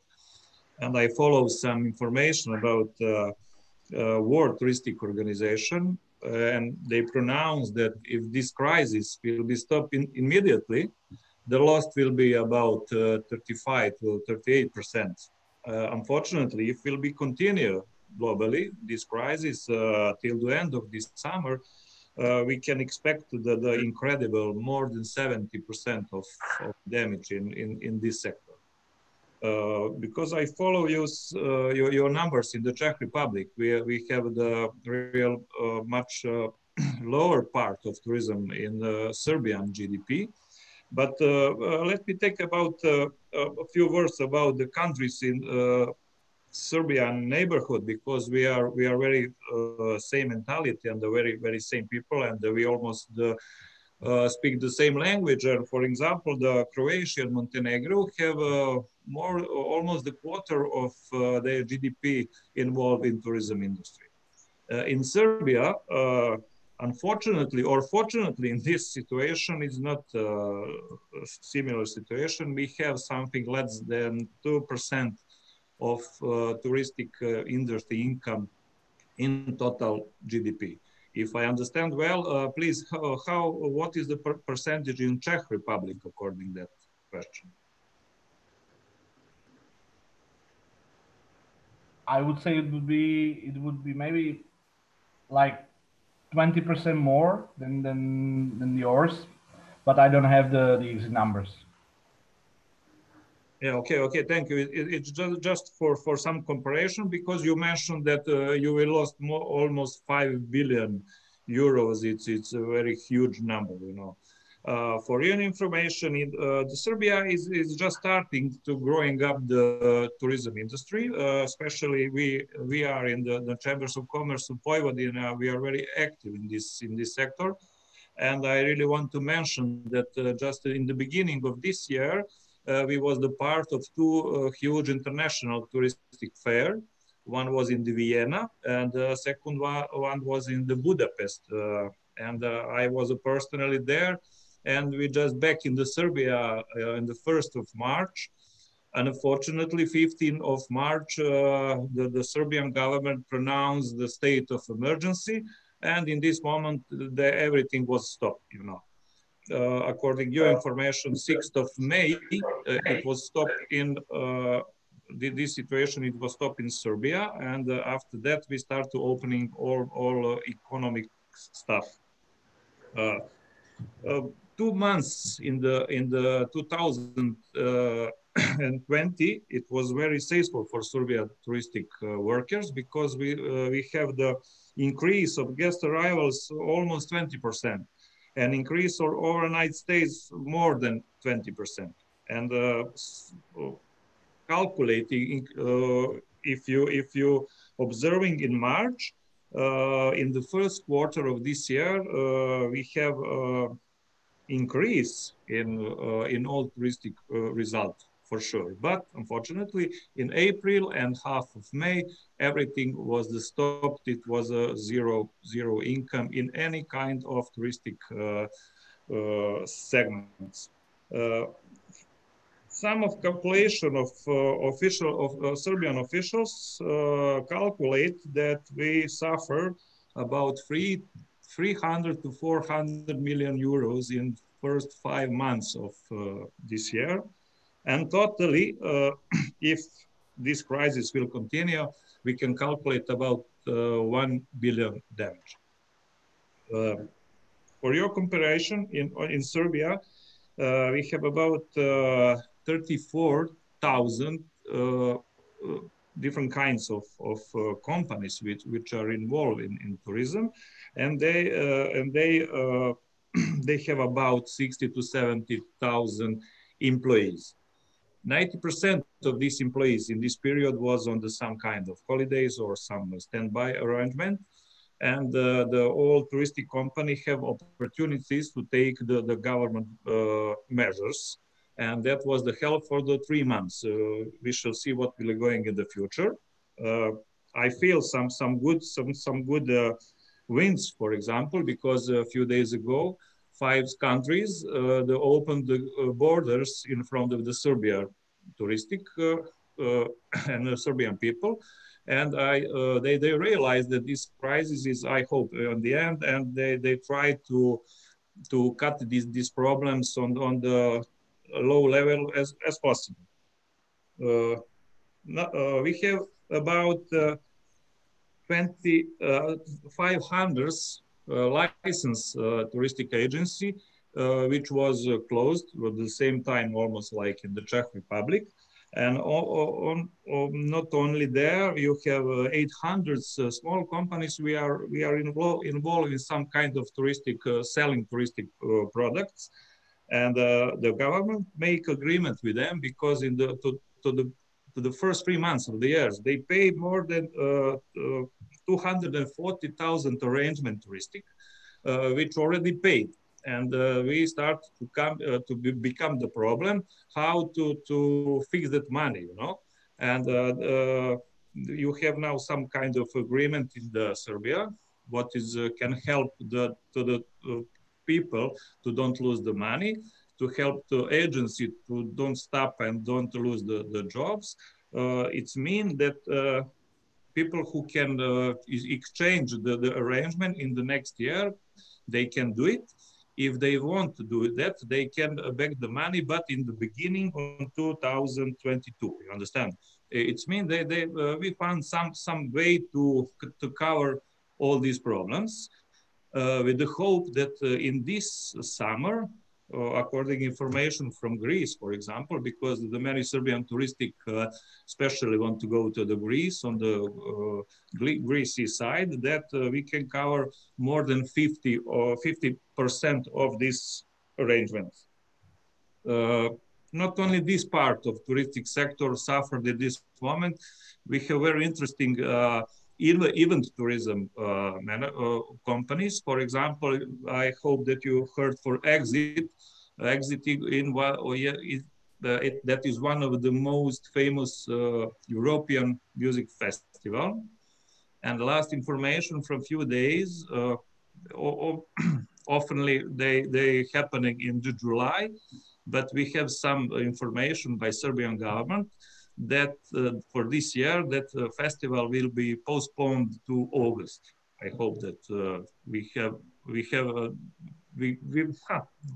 and I follow some information about World Touristic Organization, and they pronounce that if this crisis will be stopped immediately, the loss will be about 35 to 38%. Unfortunately, if will be continue globally, this crisis till the end of this summer, we can expect the incredible more than 70% of damage in this sector. Because I follow your numbers in the Czech Republic, we have the real much lower part of tourism in Serbian GDP. But let me take about a few words about the countries in Serbian neighborhood, because we are very same mentality and the very same people, and we almost speak the same language. And for example, the Croatia and Montenegro have almost a quarter of their GDP involved in tourism industry. In Serbia, unfortunately or fortunately, in this situation is not a similar situation. We have something less than 2% of touristic industry income in total GDP. If I understand well, please, what is the percentage in Czech Republic according to that question? I would say it would be maybe like 20% more than yours, but I don't have the exact numbers. Yeah, okay, thank you. It's just for some comparison, because you mentioned that you will lost almost 5 billion euros. It's a very huge number, you know. For your information, the Serbia is just starting to growing up the tourism industry. Especially we are in the Chambers of Commerce of Vojvodina. We are very active in this sector, and I really want to mention that just in the beginning of this year, we was the part of two huge international touristic fair. One was in the Vienna, and the second one was in the Budapest. And I was personally there, and we just back in the Serbia in the 1st of March. And unfortunately, 15th of March, the Serbian government pronounced the state of emergency, and in this moment, everything was stopped. You know, according to your information, 6th of May, it was stopped in. This situation, it was stopped in Serbia, and after that we start to opening all economic stuff. 2 months in the 2020, it was very successful for Serbia touristic workers, because we have the increase of guest arrivals almost 20%, and increase of overnight stays more than 20%, and calculating if you observing in March, in the first quarter of this year, we have increase in all touristic results for sure. But unfortunately, in April and half of May, everything was stopped. It was a zero income in any kind of touristic segments. Some of calculation of Serbian officials calculate that we suffer about 300 to 400 million euros in first 5 months of this year, and totally, if this crisis will continue, we can calculate about 1 billion damage. For your comparison, in Serbia, we have about 34,000 different kinds of companies which are involved in tourism, and they have about 60 to 70,000 employees. 90% of these employees in this period was on some kind of holidays or some standby arrangement, and the all touristic company have opportunities to take the government measures. And that was the help for the 3 months. We shall see what will be going in the future. I feel some good wins, for example, because a few days ago, 5 countries they opened the borders in front of the Serbia touristic and the Serbian people, and they realized that this crisis is, I hope, on the end, and they try to cut these problems on the low level as possible. We have about 500 licensed touristic agency, which was closed at the same time, almost like in the Czech Republic. And not only there, you have 800 small companies. We are involved in some kind of touristic selling touristic products. And the government make agreement with them, because in the first 3 months of the year, they paid more than 240,000 arrangement touristic, which already paid. And we start to become the problem, how to fix that money, you know. And you have now some kind of agreement in the Serbia, what is can help the people to don't lose the money, to help the agency to don't stop and don't lose the jobs. It's mean that people who can exchange the arrangement in the next year, they can do it. If they want to do that, they can back the money, but in the beginning of 2022, you understand? It's mean we found some way to cover all these problems. With the hope that in this summer, according information from Greece, for example, because the many Serbian touristic especially want to go to the Greece on the Greece side, that we can cover more than 50% of this arrangement. Not only this part of touristic sector suffered at this moment, we have very interesting event tourism companies. For example, I hope that you heard for Exit. Exit that is one of the most famous European music festival. And the last information from few days, oftenly they happening in July, but we have some information by Serbian government that for this year that festival will be postponed to August. I hope that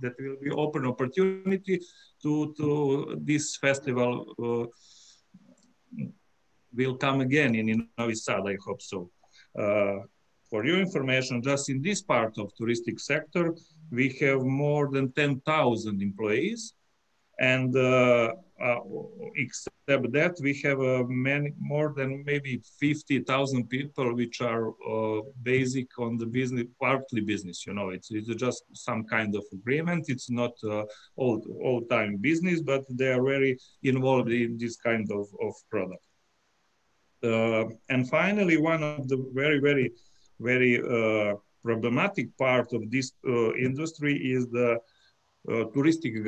that will be open opportunity to this festival will come again in Novi Sad. I hope so. For your information, just in this part of touristic sector, we have more than 10,000 employees, and except that, we have more than maybe 50,000 people which are basic on the business, partly business. You know, it's just some kind of agreement. It's not all time business, but they are very involved in this kind of product. And finally, one of the very problematic part of this industry is the touristic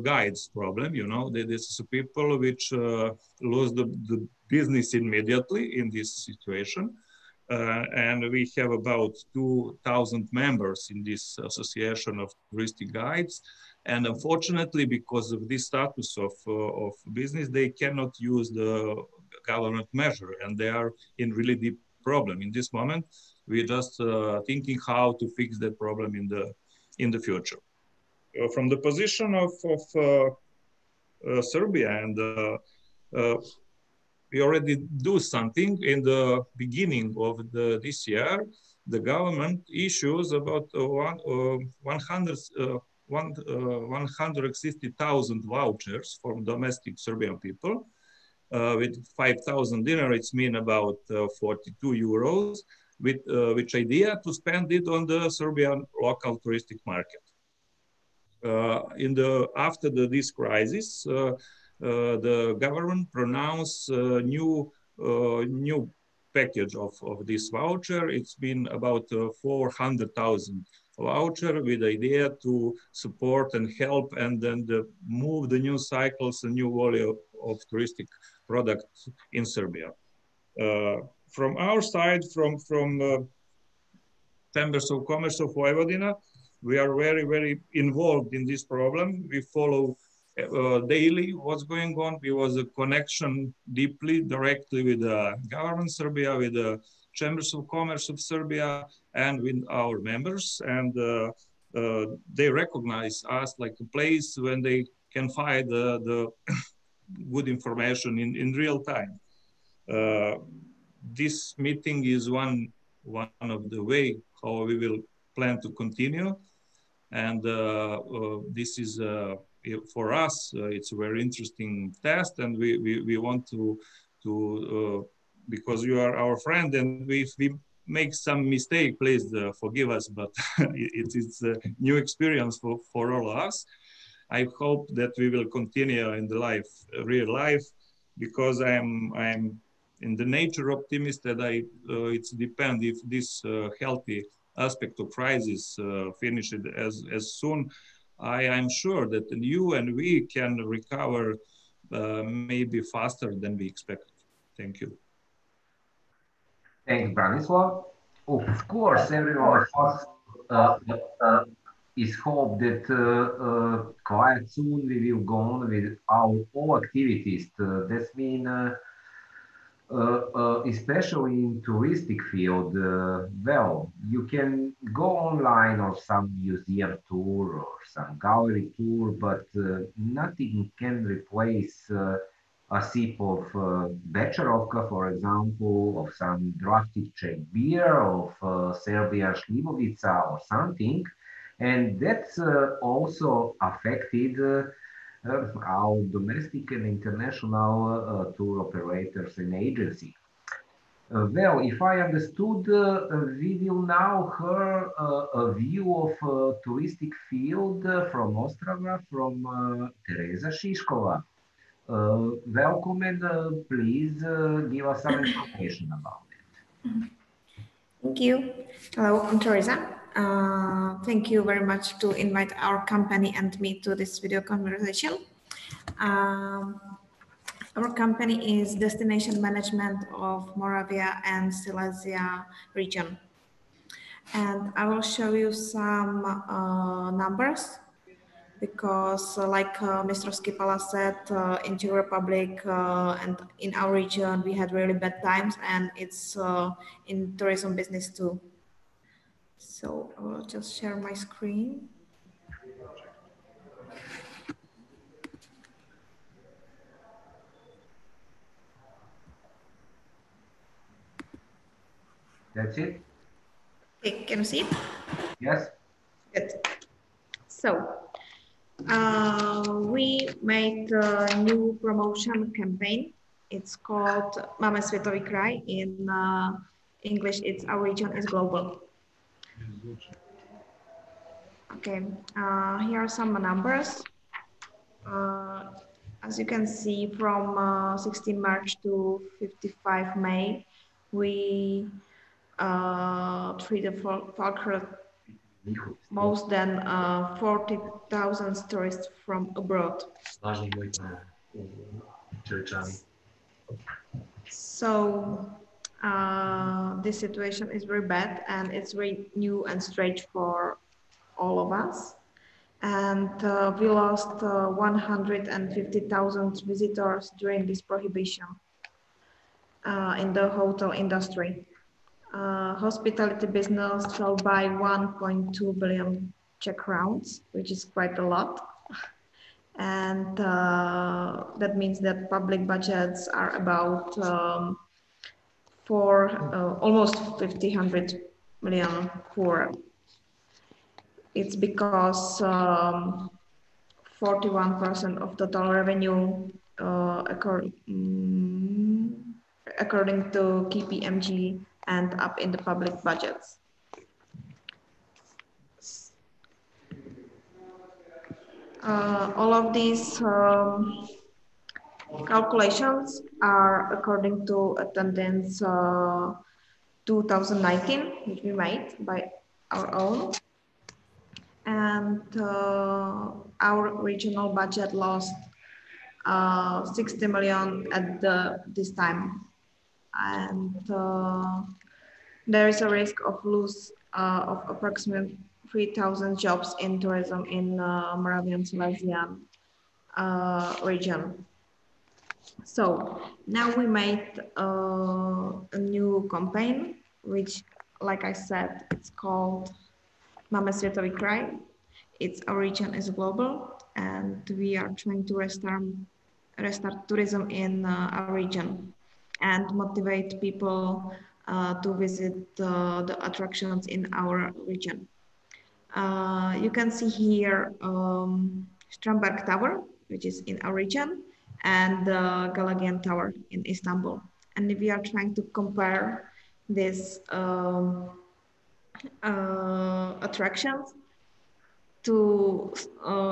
guides problem. You know, this is people which lose the business immediately in this situation. And we have about 2,000 members in this association of touristic guides. And unfortunately, because of this status of business, they cannot use the government measure, and they are in really deep problem. In this moment, we're just thinking how to fix that problem in the future. From the position of Serbia, and we already do something in the beginning of this year. The government issues about 160,000 vouchers for domestic Serbian people. With 5,000 dinar, it's mean about 42 euros, with which idea to spend it on the Serbian local touristic market. After this crisis, the government pronounced a new package of this voucher. It's been about 400,000 voucher with the idea to support and help and then move the new cycles, a new volume of touristic products in Serbia. From our side, from Chambers of Commerce of Vojvodina, we are very involved in this problem. We follow daily what's going on. We was a connection deeply, directly with the government Serbia, with the Chambers of Commerce of Serbia, and with our members. And they recognize us like a place when they can find the good information in real time. This meeting is one of the way how we will plan to continue. And this is for us, it's a very interesting test, and we want to because you are our friend, and if we make some mistake, please forgive us, but it's a new experience for all of us. I hope that we will continue in the real life, because I'm in the nature optimist that it's depend if this healthy aspect of crisis finish it as soon. I am sure that you and we can recover maybe faster than we expected. Thank you. Thanks, Branislav. Of course, everyone of us is hope that quite soon we will go on with our all activities. That's mean especially in touristic field, well, you can go online or some museum tour or some gallery tour, but nothing can replace a sip of Becherovka, for example, of some drafted Czech beer, of Serbian Šljivovica or something. And that's also affected our domestic and international tour operators and agency. Well, if I understood, we will now hear a view of touristic field from Ostrava, from Tereza Šiškova. Welcome, and please give us some information about it. Thank you. Hello, I'm Tereza. Thank you very much to invite our company and me to this video conversation. Our company is Destination Management of Moravia and Silesia region. And I will show you some numbers because like Mr. Skipala said, in Czech Republic and in our region, we had really bad times, and it's in tourism business too. So I will just share my screen. That's it? Okay, can you see it? Yes. Good. So we made a new promotion campaign. It's called Máme světový kraj. In English, it's Our Region is Global. Okay, here are some numbers. As you can see, from 16 March to 55 May, we treated for most than 40,000 tourists from abroad. So this situation is very bad, and it's very new and strange for all of us. And we lost 150,000 visitors during this prohibition in the hotel industry. Hospitality business fell by 1.2 billion Czech crowns, which is quite a lot. And that means that public budgets are about almost 100 million poor. It's because 41% of total revenue, according to KPMG, end up in the public budgets. All of these calculations are according to attendance 2019, which we made by our own. And our regional budget lost 60 million at this time. And there is a risk of loss of approximately 3,000 jobs in tourism in Moravian Silesian region. So now we made a new campaign, which, like I said, it's called Máme světový kraj. It's Our Region is Global, and we are trying to restart tourism in our region and motivate people to visit the attractions in our region. You can see here Stromberg Tower, which is in our region, and the Galagian Tower in Istanbul. And we are trying to compare these attractions to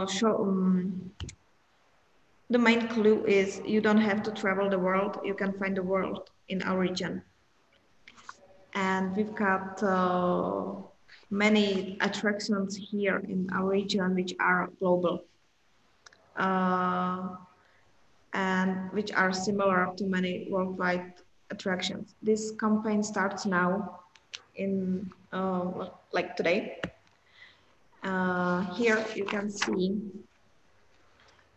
show the main clue is you don't have to travel the world, you can find the world in our region. And we've got many attractions here in our region which are global and which are similar to many worldwide attractions. This campaign starts now in like today. Here you can see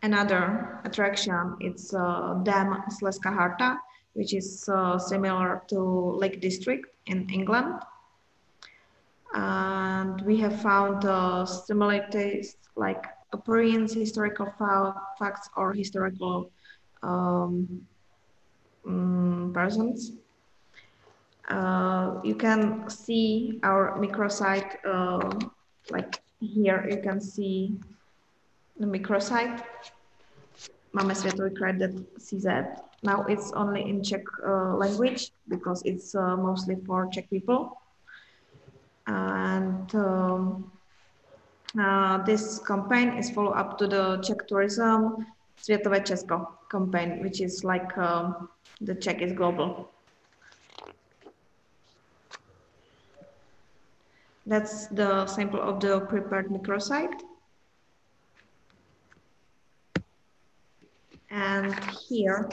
another attraction. It's Dam Slezská Harta, which is similar to Lake District in England. And we have found similarities like appearance, historical facts, or historical persons. You can see our microsite, like here you can see the microsite, Máme světový kraj.cz. Now it's only in Czech language because it's mostly for Czech people. And this campaign is follow up to the Czech tourism Světové Česko campaign, which is like the Czech is global. That's the sample of the prepared microsite. And here,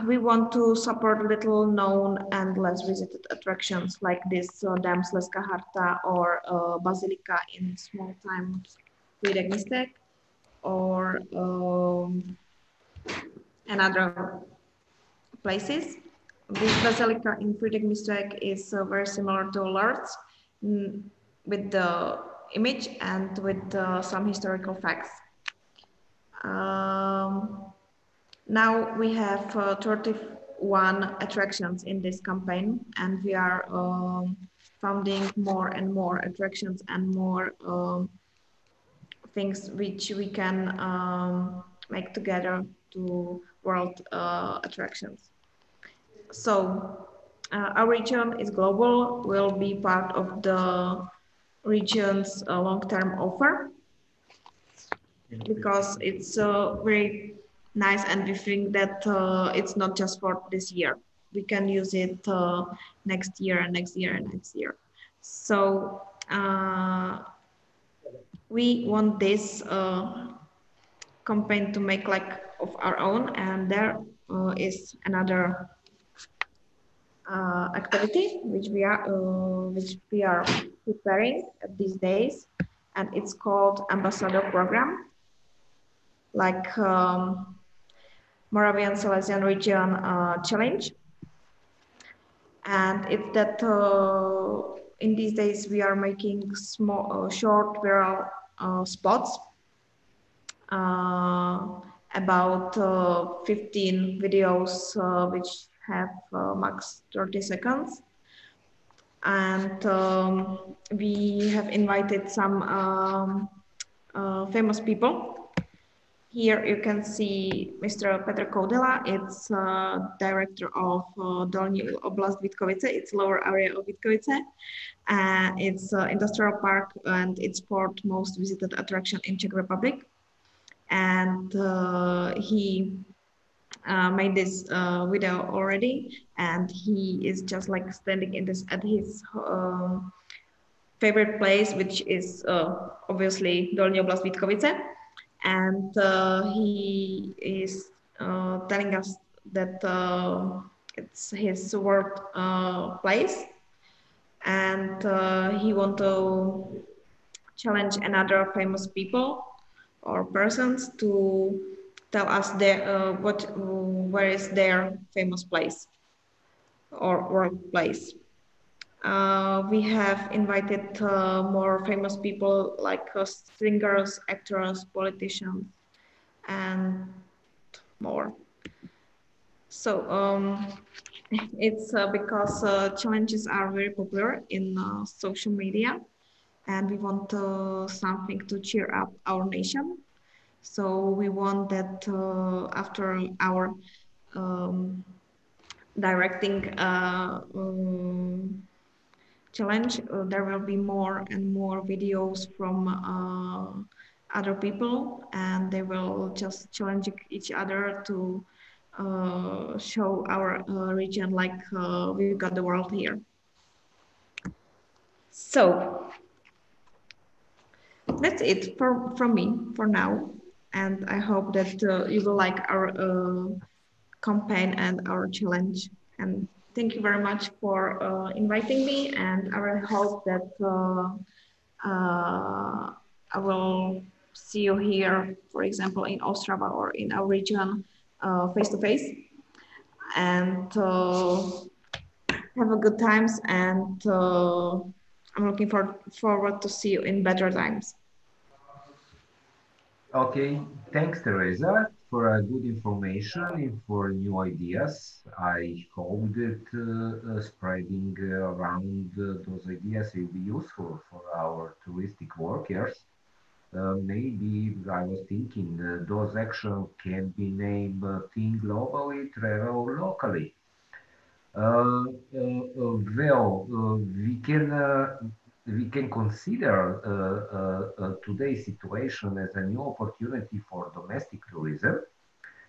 we want to support little known and less visited attractions like this Dam Slezská Harta or Basilica in small time Frýdek Místek, or another places. This basilica in Frýdek Místek is very similar to Lourdes with the image and with some historical facts. Now we have 31 attractions in this campaign, and we are founding more and more attractions and more things which we can make together to world attractions. So our region is global, will be part of the region's long-term offer, because it's very nice, and we think that it's not just for this year. We can use it next year and next year and next year. So we want this campaign to make like of our own, and there is another activity which we are preparing these days, and it's called Ambassador Program, like Moravian Silesian Region Challenge. And it's that in these days we are making small, short viral spots, about 15 videos which have max 30 seconds. And we have invited some famous people. Here you can see Mr. Petr Koudela. It's director of Dolní Oblast Vítkovice. It's lower area of Vítkovice. It's industrial park, and it's fourth most visited attraction in Czech Republic. And he made this video already, and he is just like standing in this at his favorite place, which is obviously Dolní Oblast Vítkovice. And he is telling us that it's his work place, and he want to challenge another famous people or persons to tell us their where is their famous place or workplace. We have invited more famous people like singers, actors, politicians, and more. So it's because challenges are very popular in social media, and we want something to cheer up our nation. So we want that after our directing challenge, there will be more and more videos from other people, and they will just challenge each other to show our region like we've got the world here. So that's it from me for now, and I hope that you will like our campaign and our challenge. And thank you very much for inviting me, and I really hope that I will see you here, for example, in Ostrava or in our region face to face, and have a good times, and I'm looking forward to see you in better times. Okay, thanks, Teresa, for good information and for new ideas. I hope that spreading around those ideas will be useful for our touristic workers. Maybe I was thinking those actions can be named Think Globally, Travel Locally. We can consider today's situation as a new opportunity for domestic tourism.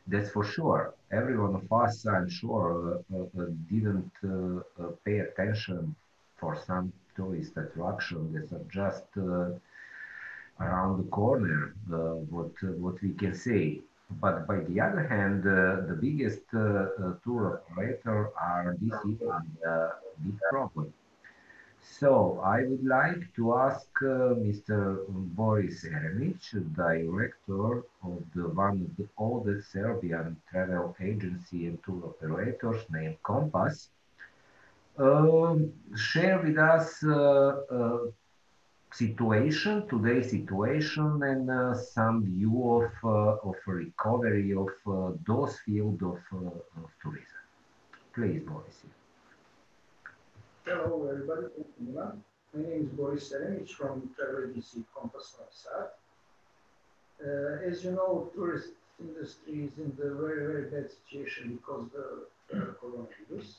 That's for sure. Every one of us, I'm sure, didn't pay attention for some tourist attraction that are just around the corner, what we can say. But by the other hand, the biggest tour operator are this year a big problem. So I would like to ask Mr. Boris Eremic, director of one of the oldest Serbian travel agency and tour operators named Compass, share with us today's situation, and some view of recovery of those field of tourism. Please, Boris. Hello, everybody. Thank you, Milan. My name is Boris Eremic from travel agency Compass Novi Sad. As you know, tourist industry is in the very, very bad situation because of the coronavirus.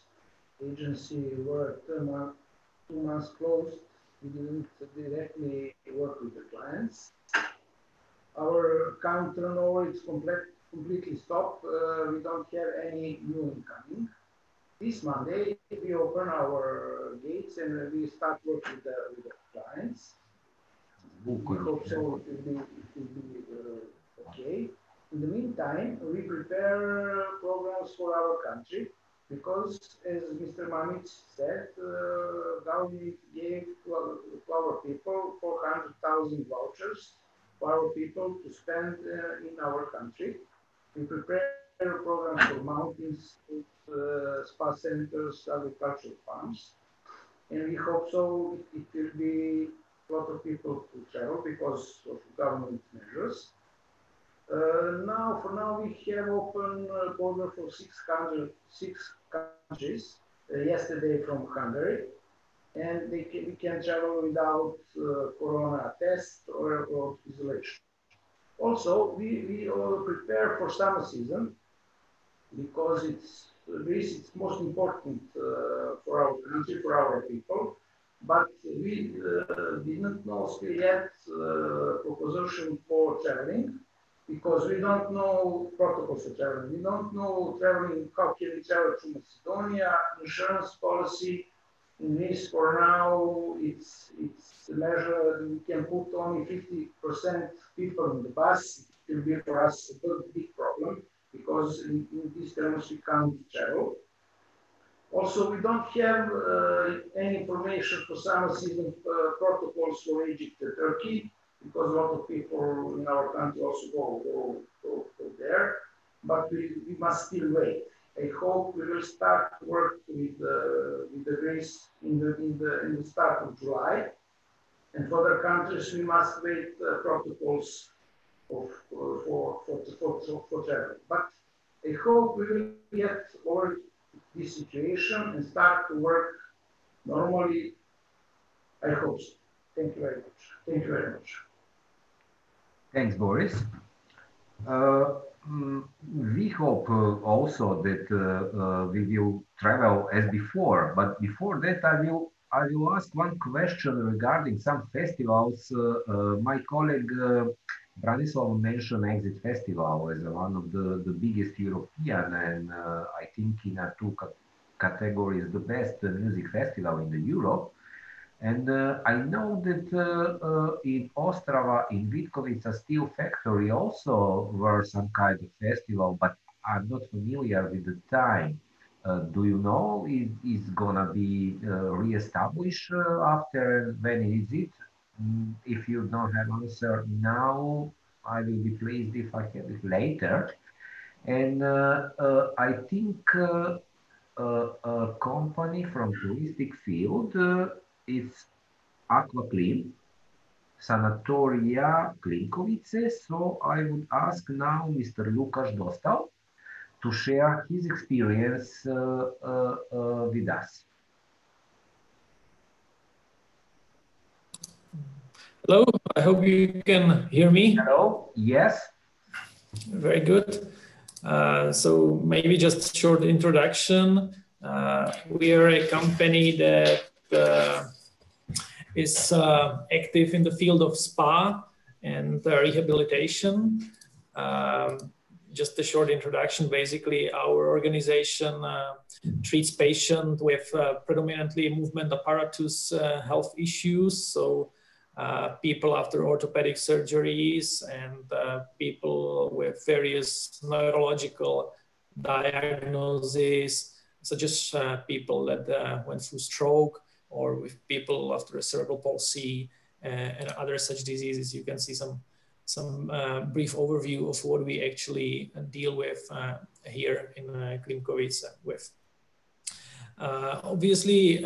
Agency were 2 months closed. We didn't directly work with the clients. Our account turnover is completely stopped. We don't have any new incoming. This Monday, we open our gates and we start working with the clients. We hope so it will be okay. In the meantime, we prepare programs for our country because, as Mr. Mamic said, government gave to our people 400,000 vouchers for our people to spend in our country. We prepare programs for mountains, spa centers, agricultural farms, and we hope so it will be a lot of people to travel because of government measures. For now, we have open border for 6 countries yesterday from Hungary, and we can travel without corona test or isolation. Also, we all prepare for summer season because Greece is most important for our country, for our people. But we didn't know still yet proposition for traveling because we don't know protocols for traveling. We don't know traveling, how can we travel to Macedonia, insurance policy. In Greece for now, it's the measure we can put only 50% people in the bus. It will be for us a big problem because in these terms we can't travel. Also, we don't have any information for summer season protocols for Egypt and Turkey because a lot of people in our country also go there. But we must still wait. I hope we will start work with the Greece in the start of July, and for other countries we must wait protocols for travel. But I hope we will get over this situation and start to work normally. I hope so. Thank you very much. Thank you very much. Thanks, Boris. We hope also that we will travel as before. But before that, I will ask one question regarding some festivals. My colleague Branislav mentioned Exit Festival as one of the biggest European, and I think in a 2 categories, the best music festival in the Europe. And I know that in Ostrava, in Vitkovica Steel Factory also were some kind of festival, but I'm not familiar with the time. Do you know is gonna be re-established after, when is it? If you don't have answer now, I will be pleased if I have it later. And I think a company from touristic field is Aquaclean, Sanatoria Klinkovice. So I would ask now Mr. Lukas Dostal to share his experience with us. Hello, I hope you can hear me. Hello, yes. Very good. So maybe just a short introduction. We are a company that is active in the field of spa and rehabilitation. Just a short introduction. Basically, our organization treats patients with predominantly movement apparatus health issues. So people after orthopedic surgeries, and people with various neurological diagnoses, such as people that went through stroke, or with people after a cerebral palsy and other such diseases. You can see some brief overview of what we actually deal with here in Klimkovice with. Obviously,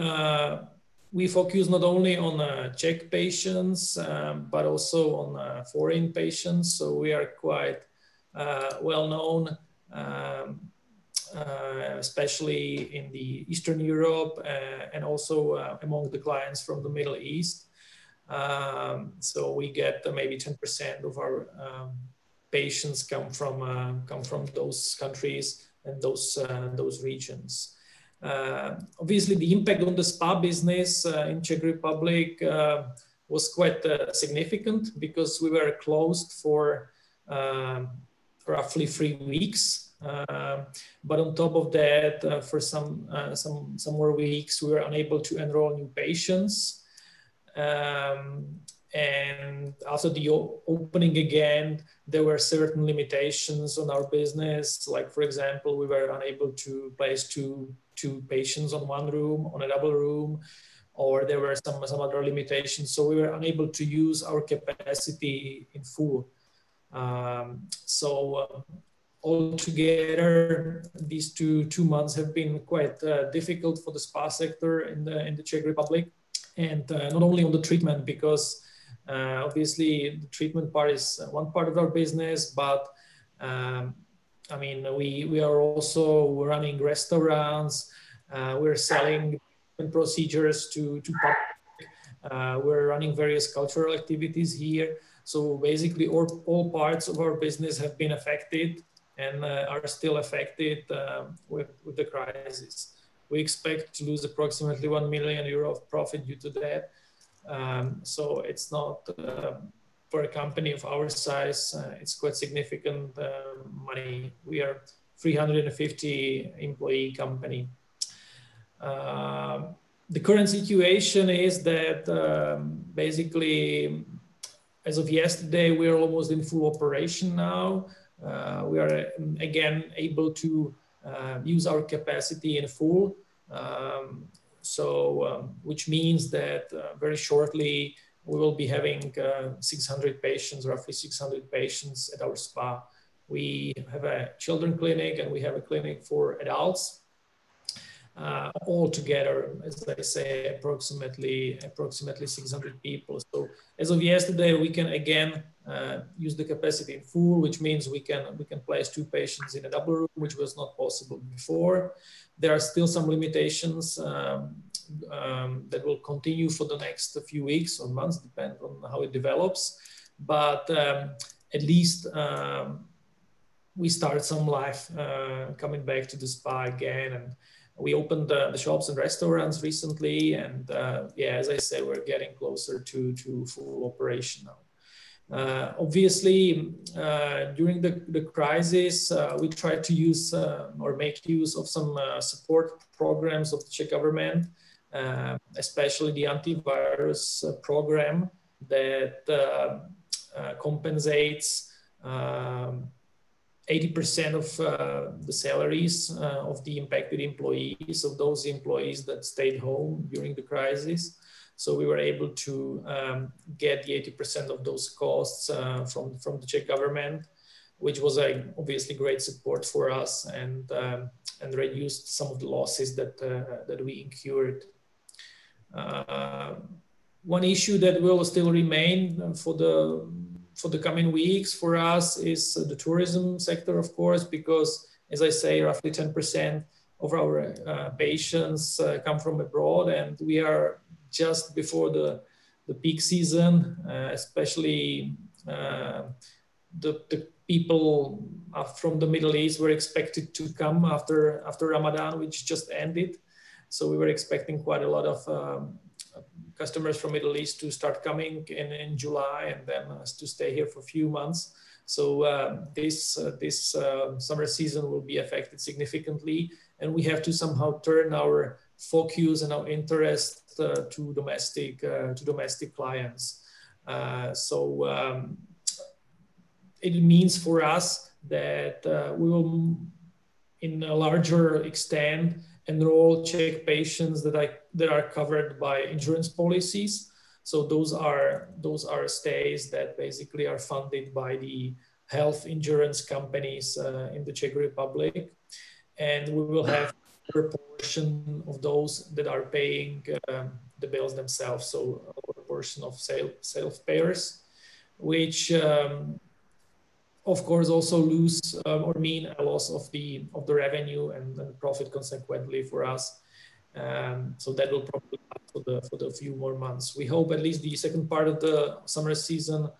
we focus not only on Czech patients, but also on foreign patients. So we are quite well known, especially in the Eastern Europe and also among the clients from the Middle East. So we get maybe 10% of our patients come from those countries and those regions. Obviously, the impact on the spa business in Czech Republic was quite significant, because we were closed for roughly 3 weeks. But on top of that, for some more weeks, we were unable to enroll new patients. And after the opening again, there were certain limitations on our business. Like, for example, we were unable to place two patients on one room, on a double room, or there were some other limitations. So we were unable to use our capacity in full. Altogether, these two months have been quite difficult for the spa sector in the Czech Republic. And not only on the treatment, because obviously the treatment part is one part of our business, but I mean, we are also running restaurants, we're selling procedures to public, we're running various cultural activities here. So basically all parts of our business have been affected and are still affected with the crisis. We expect to lose approximately €1 million of profit due to that. So it's not, for a company of our size, it's quite significant money. We are 350 employee company. The current situation is that basically, as of yesterday, we are almost in full operation now. We are again able to use our capacity in full. Which means that very shortly we will be having 600 patients, roughly 600 patients at our spa. We have a children clinic and we have a clinic for adults. All together, as I say, approximately 600 people. So as of yesterday, we can again use the capacity in full, which means we can place 2 patients in a double room, which was not possible before. There are still some limitations that will continue for the next few weeks or months, depending on how it develops. But at least we start some life coming back to the spa again, and we opened the shops and restaurants recently, and yeah, as I said, we're getting closer to full operation now. Obviously, during the crisis, we tried to use or make use of some support programs of the Czech government, especially the antivirus program that compensates 80% of the salaries of the impacted employees, of those employees that stayed home during the crisis. So we were able to get the 80% of those costs from the Czech government, which was obviously great support for us, and reduced some of the losses that we incurred. One issue that will still remain for the coming weeks for us is the tourism sector, of course, because, as I say, roughly 10% of our patients come from abroad, and we are just before the peak season, especially the people from the Middle East were expected to come after Ramadan, which just ended. So we were expecting quite a lot of customers from Middle East to start coming in July, and then to stay here for a few months. So this summer season will be affected significantly, and we have to somehow turn our focus and our interest to domestic clients. It means for us that we will, in a larger extent, enroll Czech patients that are covered by insurance policies. So those are stays that basically are funded by the health insurance companies in the Czech Republic, and we will have a proportion of those that are paying the bills themselves. So a portion of self-payers, which of course also lose or mean a loss of the revenue and profit consequently for us. So that will probably last for the few more months. We hope at least the second part of the summer season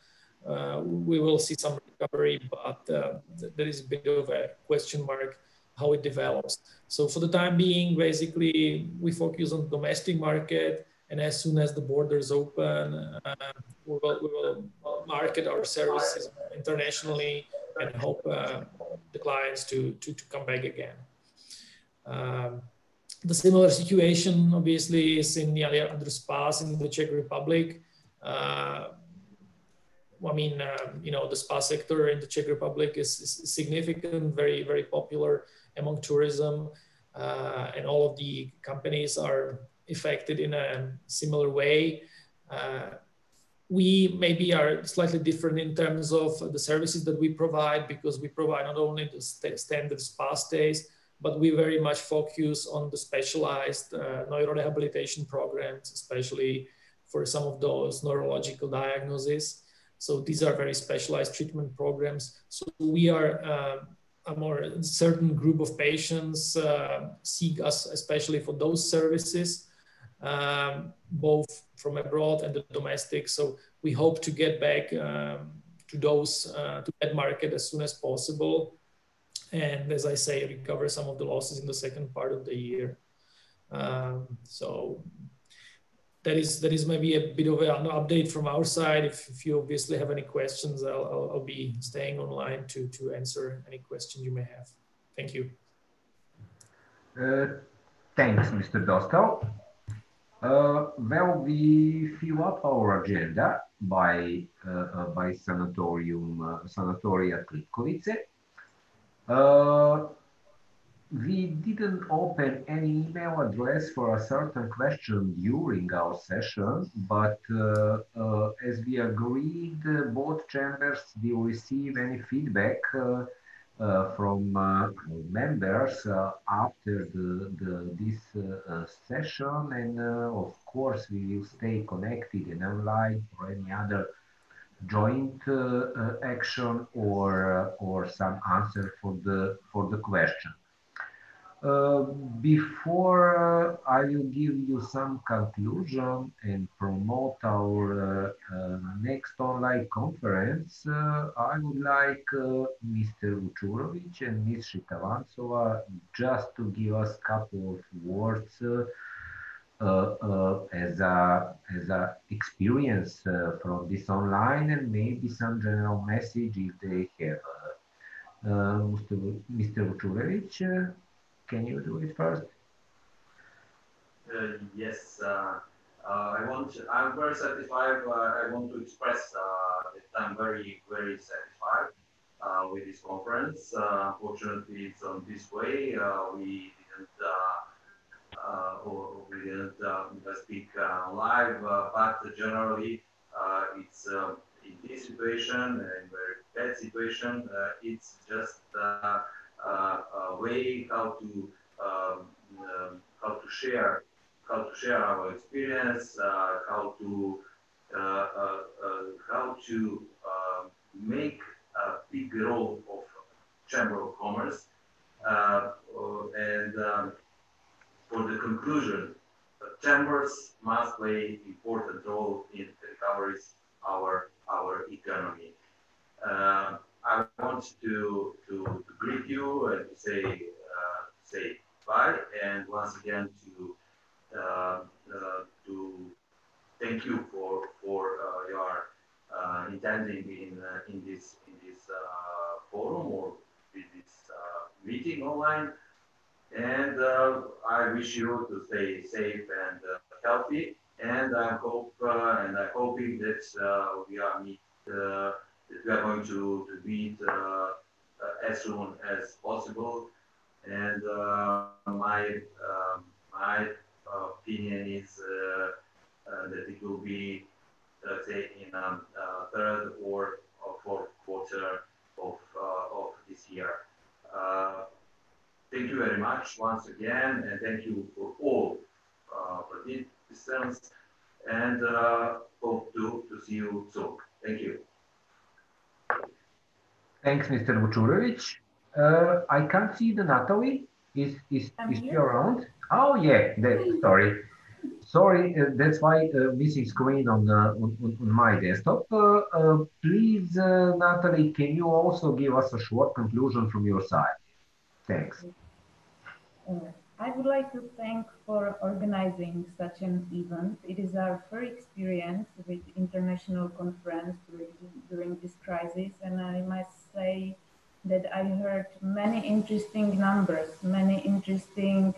we will see some recovery, but there is a bit of a question mark how it develops. So for the time being, basically we focus on the domestic market, and as soon as the borders open, we will market our services internationally and hope the clients to come back again. The similar situation obviously is in the other spas in the Czech Republic. I mean, you know, the spa sector in the Czech Republic is significant, very, very popular among tourism, and all of the companies are affected in a similar way. We maybe are slightly different in terms of the services that we provide, because we provide not only the standard spa stays, but we very much focus on the specialized neurorehabilitation programs, especially for some of those neurological diagnoses. So these are very specialized treatment programs. So we are a more certain group of patients seek us especially for those services, both from abroad and the domestic. So we hope to get back to that market as soon as possible. And as I say, recover some of the losses in the second part of the year. So that is maybe a bit of an update from our side. If you obviously have any questions, I'll be staying online to answer any questions you may have. Thank you. Thanks, Mr. Dostal. Well, we fill up our agenda by Sanatoria Klipkovice. We didn't open any email address for a certain question during our session, but as we agreed, both chambers will receive any feedback from members after this session, and of course we will stay connected and online for any other joint action or some answer for the question. Before I will give you some conclusion and promote our next online conference, I would like Mr. Vučurović and Ms. Shitavantsova just to give us a couple of words as a experience from this online, and maybe some general message if they have. Mr. Vučurović, can you do it first? Yes, I'm very satisfied. I want to express that I'm very, very satisfied with this conference. Fortunately, it's on this way. We didn't speak live, but generally, it's in this situation, and very bad situation. It's just a way how to share our experience, how to make a big role of Chamber of Commerce, and for the conclusion, chambers must play important role in recovery our economy. I want to greet you and to say bye, and once again to thank you for your attending in this forum or in this meeting online. And I wish you to stay safe and healthy. and I hope and I'm hoping that we are going to meet as soon as possible. And my opinion is that it will be, let's say, in third or fourth quarter of this year. Uh, Thank you very much once again, and thank you for all participants, and hope to see you soon. Thank you. Thanks, Mr. Vučurović. I can't see the Natalie. Is she around? Oh yeah, sorry. Sorry, that's why missing screen on my desktop. Please, Natalie, can you also give us a short conclusion from your side? Thanks. I would like to thank for organizing such an event. It is our first experience with international conference during this crisis, and I must say that I heard many interesting numbers, many interesting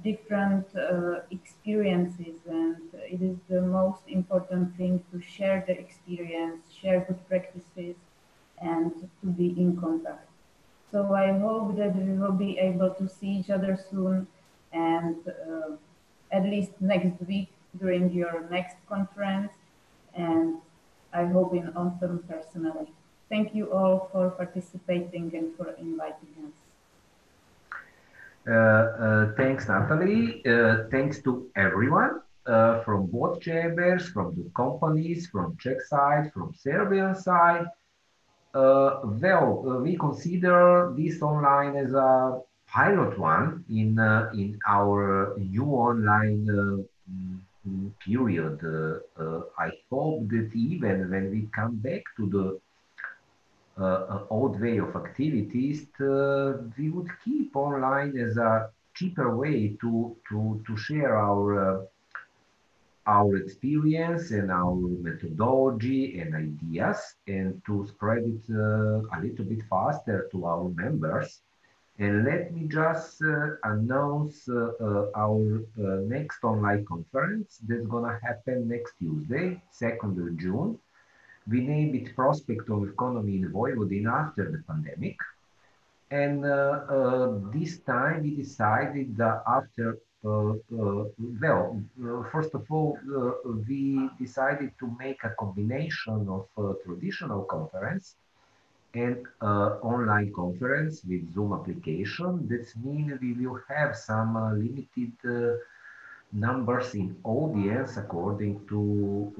different experiences, and it is the most important thing to share the experience, share good practices, and to be in contact. So I hope that we will be able to see each other soon, and at least next week during your next conference, and I hope in autumn personally. Thank you all for participating and for inviting us. Thanks, Natalie. Thanks to everyone from both chambers, from the companies, from Czech side, from Serbian side. We consider this online as a pilot one in our new online period. I hope that even when we come back to the old way of activities, we would keep online as a cheaper way to share our experience and our methodology and ideas, and to spread it a little bit faster to our members. And let me just announce our next online conference that's gonna happen next Tuesday, 2nd of June. We named it Prospect of Economy in Vojvodina after the pandemic. And this time we decided that after first of all, we decided to make a combination of traditional conference and online conference with Zoom application. That means we will have some limited numbers in audience according to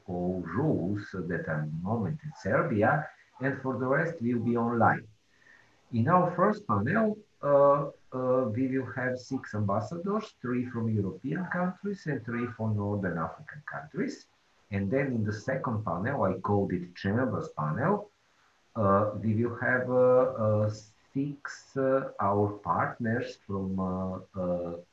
all rules that are at the moment in Serbia, and for the rest will be online. In our first panel, we will have 6 ambassadors, 3 from European countries and 3 from Northern African countries. And then in the second panel, I called it Chambers panel, we will have 6 our partners from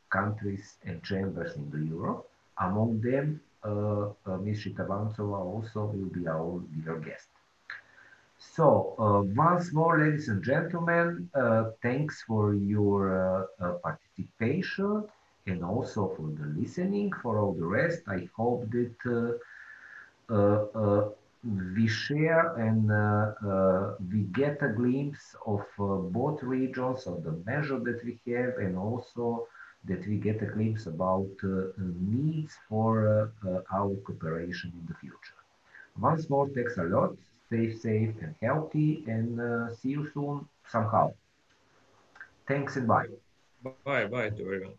countries and chambers in the Europe. Among them, Ms. Shitavantsova also will be our dear guest. So once more, ladies and gentlemen, thanks for your participation and also for the listening. For all the rest, I hope that we share and we get a glimpse of both regions, of the measure that we have, and also that we get a glimpse about needs for our cooperation in the future. Once more, thanks a lot. Stay safe and healthy, and see you soon somehow. Thanks and bye. Bye to everyone.